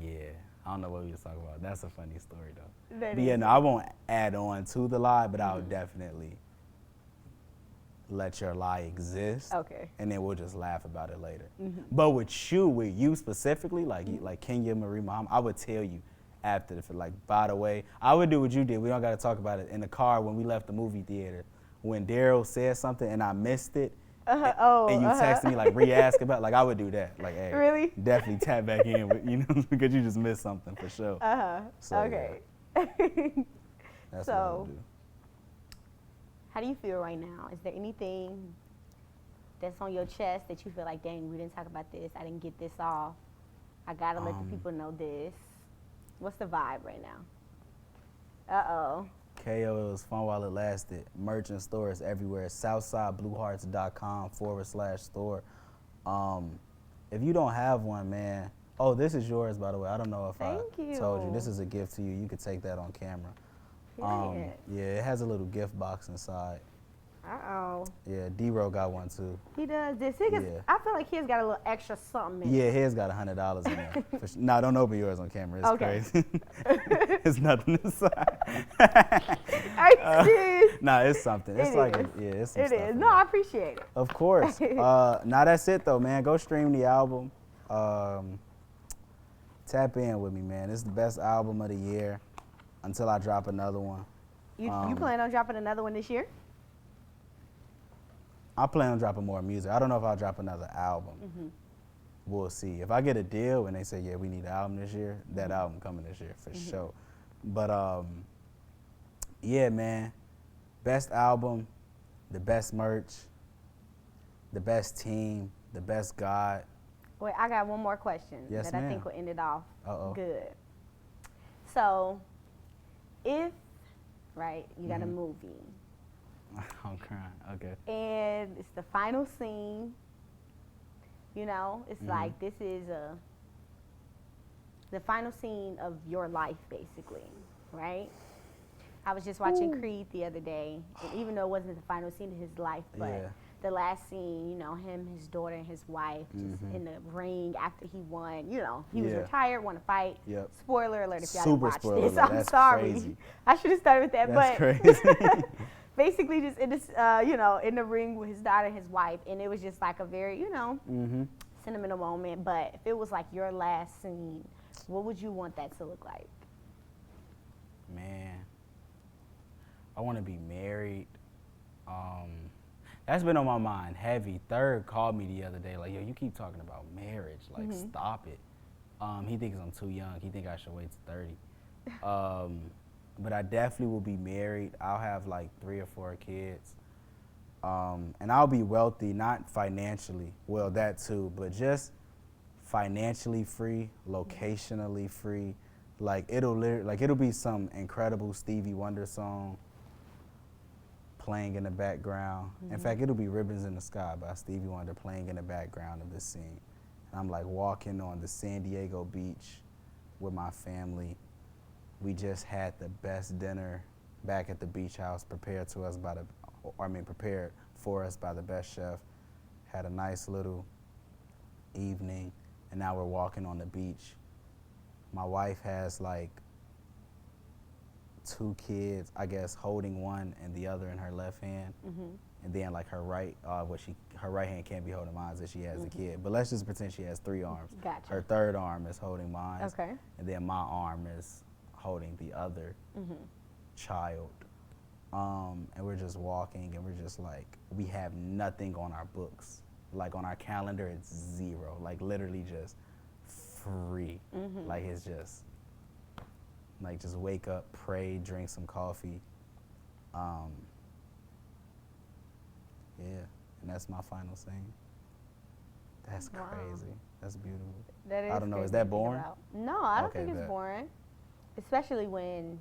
yeah, I don't know what we was talking about. That's a funny story though. But yeah, no, I won't add on to the lie, but I'll definitely let your lie exist. Okay. And then we'll just laugh about it later. But with you specifically, like Kenya Marie Mom, I would tell you after the like, by the way, I would do what you did. We don't got to talk about it in the car when we left the movie theater. When Daryl said something and I missed it, and you texted me like re-ask about it, like I would do that. Like, hey, really? Definitely tap back in with, because you just missed something for sure. So, okay. Yeah. That's what I would do. How do you feel right now? Is there anything that's on your chest that you feel like, dang, we didn't talk about this, I didn't get this off, I gotta let the people know this? What's the vibe right now? Kayo, it was fun while it lasted. Merch and stores everywhere. SouthsideBlueHearts.com/store. If you don't have one, man, this is yours, by the way. I don't know if I told you. This is a gift to you. You could take that on camera. Yeah, it has a little gift box inside. Yeah, D-Ro got one too. He does this. I feel like he's got a little extra something in it. Yeah, his got $100 in there. Nah, don't open yours on camera. It's crazy. It's nothing inside. Are you serious? Nah, it's something. It's it's some stuff. It is. No, I appreciate it. Of course. Now that's it though, man. Go stream the album. Tap in with me, man. It's the best album of the year until I drop another one. You plan on dropping another one this year? I plan on dropping more music. I don't know if I'll drop another album. We'll see. If I get a deal and they say, yeah, we need an album this year, that album coming this year for sure. But yeah, man, best album, the best merch, the best team, the best God. Wait, I got one more question I think will end it off good. So, you got a movie. I'm crying. Okay. And it's the final scene. It's like this is the final scene of your life, basically, right? I was just watching Creed the other day, and even though it wasn't the final scene of his life, but the last scene, him, his daughter, and his wife just in the ring after he won. He was retired, won a fight. Yep. Spoiler alert if y'all didn't watch this. Alert. I'm sorry. Crazy. I should have started with that. That's crazy. Basically just in this, in the ring with his daughter and his wife, and it was just like a very, sentimental moment, but if it was like your last scene, what would you want that to look like? Man, I want to be married. That's been on my mind heavy. Third called me the other day like, yo, you keep talking about marriage. Like, stop it. He thinks I'm too young. He think I should wait to 30. But I definitely will be married. I'll have like 3 or 4 kids. And I'll be wealthy, not financially. Well, that too, but just financially free, locationally free. Like it'll be some incredible Stevie Wonder song playing in the background. In fact, it'll be Ribbons in the Sky by Stevie Wonder playing in the background of this scene. And I'm like walking on the San Diego beach with my family. We just had the best dinner back at the beach house prepared for us by the best chef. Had a nice little evening, and now we're walking on the beach. My wife has like 2 kids, I guess, holding one and the other in her left hand. And then like her right hand can't be holding mine, so she has the kid. But let's just pretend she has 3 arms. Gotcha. Her third arm is holding mine. Okay. And then my arm is holding the other child. And we're just walking, and we're just like, we have nothing on our books. Like on our calendar, it's 0. Like literally just free. Like it's just, like just wake up, pray, drink some coffee. Yeah, and that's my final scene. That's crazy. That's beautiful. That is. I don't know, crazy is to that think boring? about. No, I don't Okay, think it's bet. boring. Especially when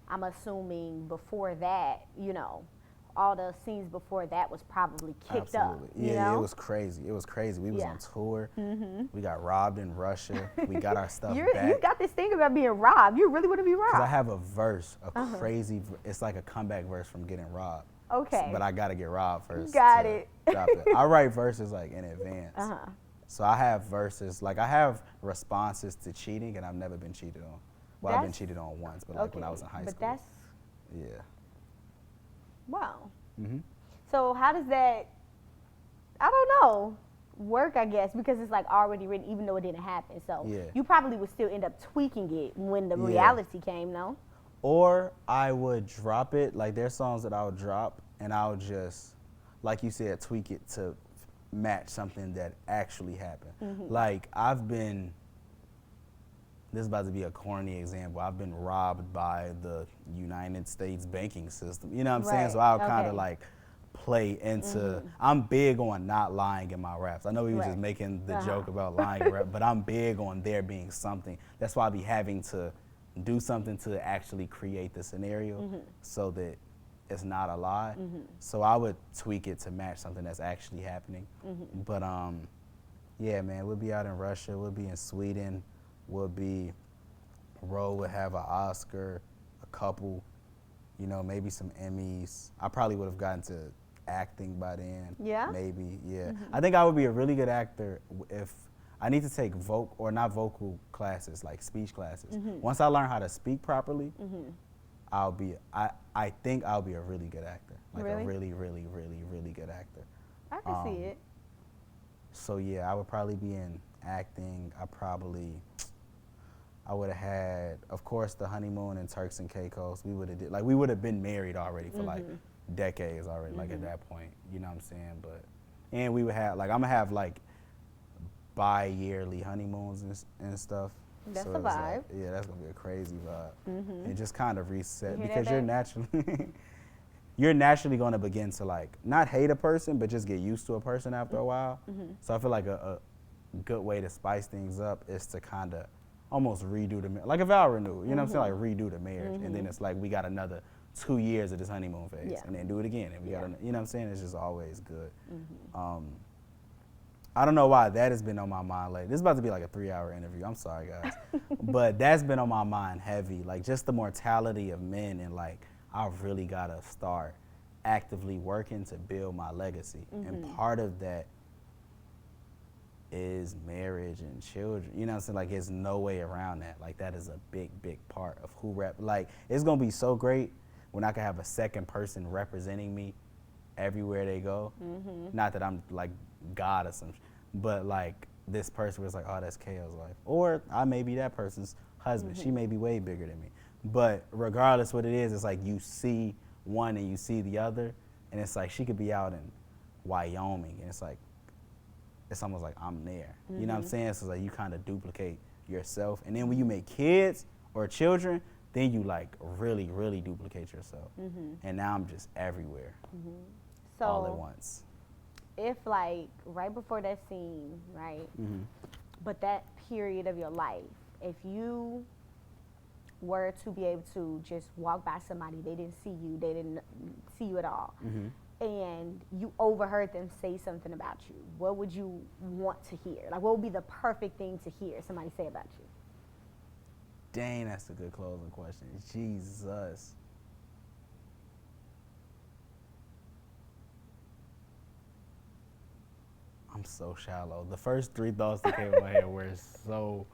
I'm assuming before that, you know, all the scenes before that was probably kicked Absolutely. up. Yeah, you know? it was crazy. It was crazy. We was Yeah. on tour. We got robbed in Russia. We got our stuff You back. got this thing about being robbed. You really want to be robbed. Because I have a verse, crazy, it's like a comeback verse from getting robbed. Okay. But I got to get robbed first. Got to it. Drop it. I write verses like in advance. So I have verses, like I have responses to cheating, and I've never been cheated on. Well, I've been cheated on once, but like when I was in high school. But that's, Yeah. wow. Mm-hmm. So how does that, I don't know, work, I guess, because it's like already written, even though it didn't happen. So Yeah. you probably would still end up tweaking it when the Yeah. reality came, no? Or I would drop it, like there's songs that I would drop, and I would just, like you said, tweak it to match something that actually happened. Like this is about to be a corny example, I've been robbed by the United States banking system. You know what I'm saying? So I'll kind of like play into, I'm big on not lying in my raps. I know we were just making the joke about lying in rap, but I'm big on there being something. That's why I be having to do something to actually create the scenario so that it's not a lie. So I would tweak it to match something that's actually happening. But yeah, man, we'll be out in Russia, we'll be in Sweden, Ro would have an Oscar, a couple, you know, maybe some Emmys. I probably would have gotten to acting by then. Yeah? Maybe, yeah. I think I would be a really good actor if I need to take not vocal classes, like speech classes. Once I learn how to speak properly, I think I'll be a really good actor. Like a really, really, really, really good actor. I can see it. So yeah, I would probably be in acting. I would have had, of course, the honeymoon in Turks and Caicos. We would have been married already for like decades already, like at that point. You know what I'm saying? And we would have, like, I'm gonna have like bi-yearly honeymoons and stuff. That's so a vibe. like, yeah, that's gonna be a crazy vibe. It just kind of reset You hear because that, you're naturally gonna begin to like not hate a person, but just get used to a person after a while. So I feel like a good way to spice things up is to kind of almost redo like a vow renewal. You know what I'm saying? Like redo the marriage, and then it's like we got another 2 years of this honeymoon phase, and then do it again, and we got, you know what I'm saying? It's just always good. I don't know why that has been on my mind lately. This is about to be like a 3-hour interview. I'm sorry, guys. But that's been on my mind heavy. Like just the mortality of men, and like I really got to start actively working to build my legacy. And part of that is marriage and children. You know what I'm saying? Like there's no way around that. Like that is a big, big part of who rap. Like it's going to be so great when I can have a second person representing me everywhere they go. Not that I'm like God or something, but like this person was like, oh, that's Kayo's wife. Or I may be that person's husband. She may be way bigger than me. But regardless what it is, it's like you see one and you see the other. And it's like she could be out in Wyoming. And it's almost like I'm there. You know what I'm saying? So it's like you kind of duplicate yourself. And then when you make kids or children, then you like really, really duplicate yourself. And now I'm just everywhere So all at once. if like right before that scene, right? But that period of your life, if you were to be able to just walk by somebody, they didn't see you at all, and you overheard them say something about you, what would you want to hear? Like, what would be the perfect thing to hear somebody say about you? Dang, that's a good closing question. Jesus. I'm so shallow. The first three thoughts that came in my head were so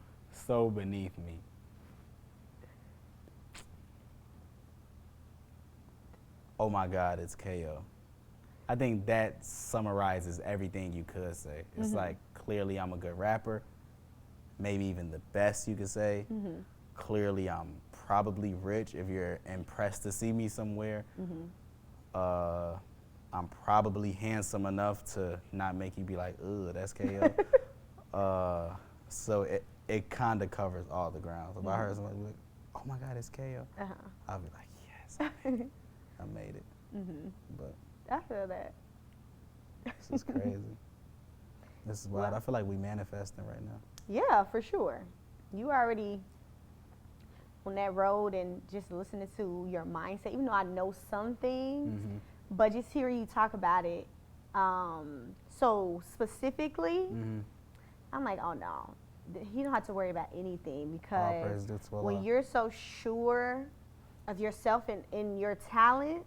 beneath me. Oh my God, it's Kayo. I think that summarizes everything you could say. It's like, clearly I'm a good rapper, maybe even the best you could say. Clearly I'm probably rich if you're impressed to see me somewhere. I'm probably handsome enough to not make you be like, ugh, that's Kayo. So it kind of covers all the grounds. If I heard somebody be like, oh my God, it's Kayo, I'll be like, yes, I made it. But I feel that. this is crazy. This is wild. I feel like we manifesting right now. Yeah, for sure. You already on that road and just listening to your mindset, even though I know some things, but just hearing you talk about it so specifically, I'm like, oh no, he don't have to worry about anything, because when you're so sure of yourself and in your talent,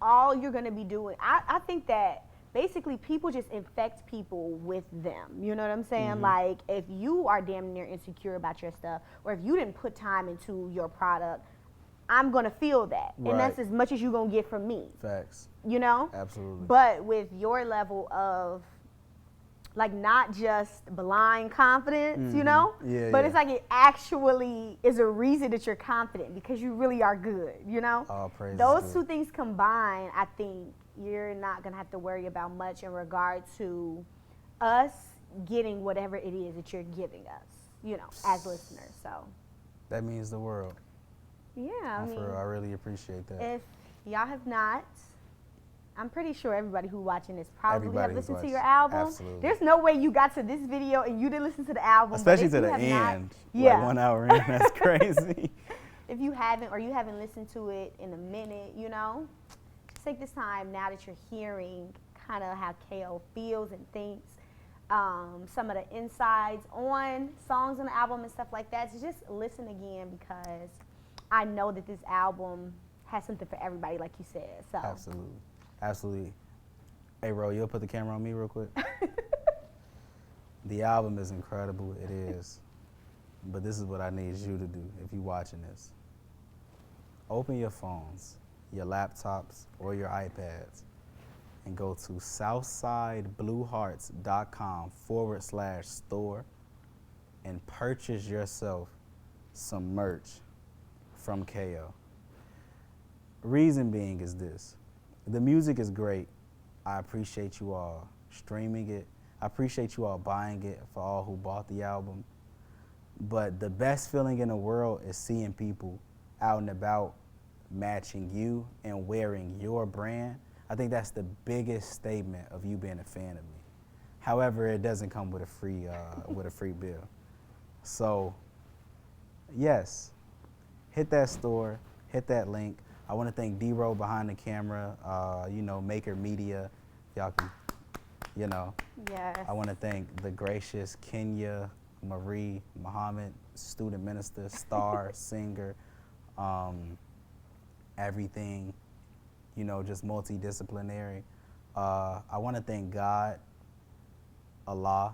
all you're going to be doing, I think that basically people just infect people with them. You know what I'm saying? Like, if you are damn near insecure about your stuff, or if you didn't put time into your product, I'm going to feel that. And that's as much as you're going to get from me. Facts. You know? Absolutely. But with your level of, like, not just blind confidence, you know? But it's like it actually is a reason that you're confident, because you really are good, you know? All praise Those two things combined, I think you're not going to have to worry about much in regard to us getting whatever it is that you're giving us, you know, as listeners. So that means the world. Yeah, I mean, I really appreciate that. If y'all have not, I'm pretty sure everybody who watching this probably have listened to your album. Absolutely. There's no way you got to this video and you didn't listen to the album. Especially to the end. Like 1 hour in, that's crazy. If you haven't, or you haven't listened to it in a minute, you know, just take this time now that you're hearing kind of how Kayo feels and thinks, some of the insides on songs on the album and stuff like that, to just listen again, because I know that this album has something for everybody, like you said. So Absolutely. Absolutely. Hey, Ro, you'll put the camera on me real quick? The album is incredible. It is. But this is what I need you to do if you're watching this. Open your phones, your laptops, or your iPads, and go to southsidebluehearts.com/store and purchase yourself some merch from Kayo. Reason being is this. The music is great. I appreciate you all streaming it. I appreciate you all buying it, for all who bought the album. But the best feeling in the world is seeing people out and about matching you and wearing your brand. I think that's the biggest statement of you being a fan of me. However, it doesn't come with a free bill. So, yes, hit that store, hit that link. I want to thank D-Ro behind the camera, Maker Media. Y'all can, Yes. I want to thank the gracious Kenya Marie Muhammad, student minister, star, singer, everything, just multidisciplinary. I want to thank God, Allah.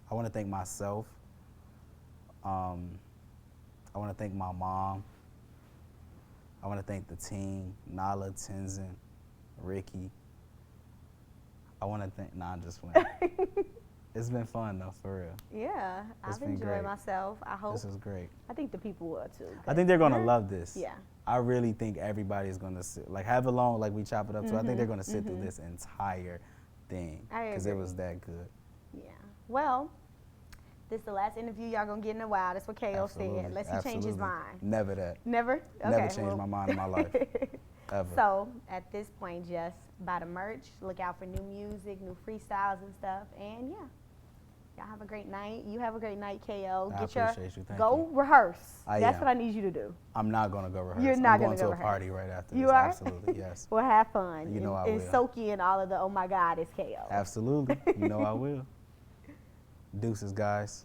I want to thank myself. I want to thank my mom. I want to thank the team, Nala, Tenzin, Ricky. I want to thank, I'm just playing. It's been fun though, for real. Yeah, It's I've been enjoyed great. myself. I hope. This is great. I think the people will too. I think they're gonna you're- love this. Yeah. I really think everybody's gonna sit, like have it long, like we chop it up. So I think they're gonna sit through this entire thing I because it agree. was that good. Yeah. Well, this is the last interview y'all gonna get in a while. That's what Kayo Absolutely. said. Unless he change his Absolutely. mind. Never that. Never? Okay, Never changed my mind in my life. Ever. So, at this point, just buy the merch, look out for new music, new freestyles and stuff, and yeah. Y'all have a great night. You have a great night, KO. I appreciate you. Thank Go you. rehearse. I That's am. what I need you to do. I'm not gonna go rehearse. You're not I'm gonna going go to a rehearse. party right after You this. are? Absolutely, yes. Well, have fun. You know I and will. soak in all of the, oh my God, it's KO. Absolutely. You know I will. Deuces, guys.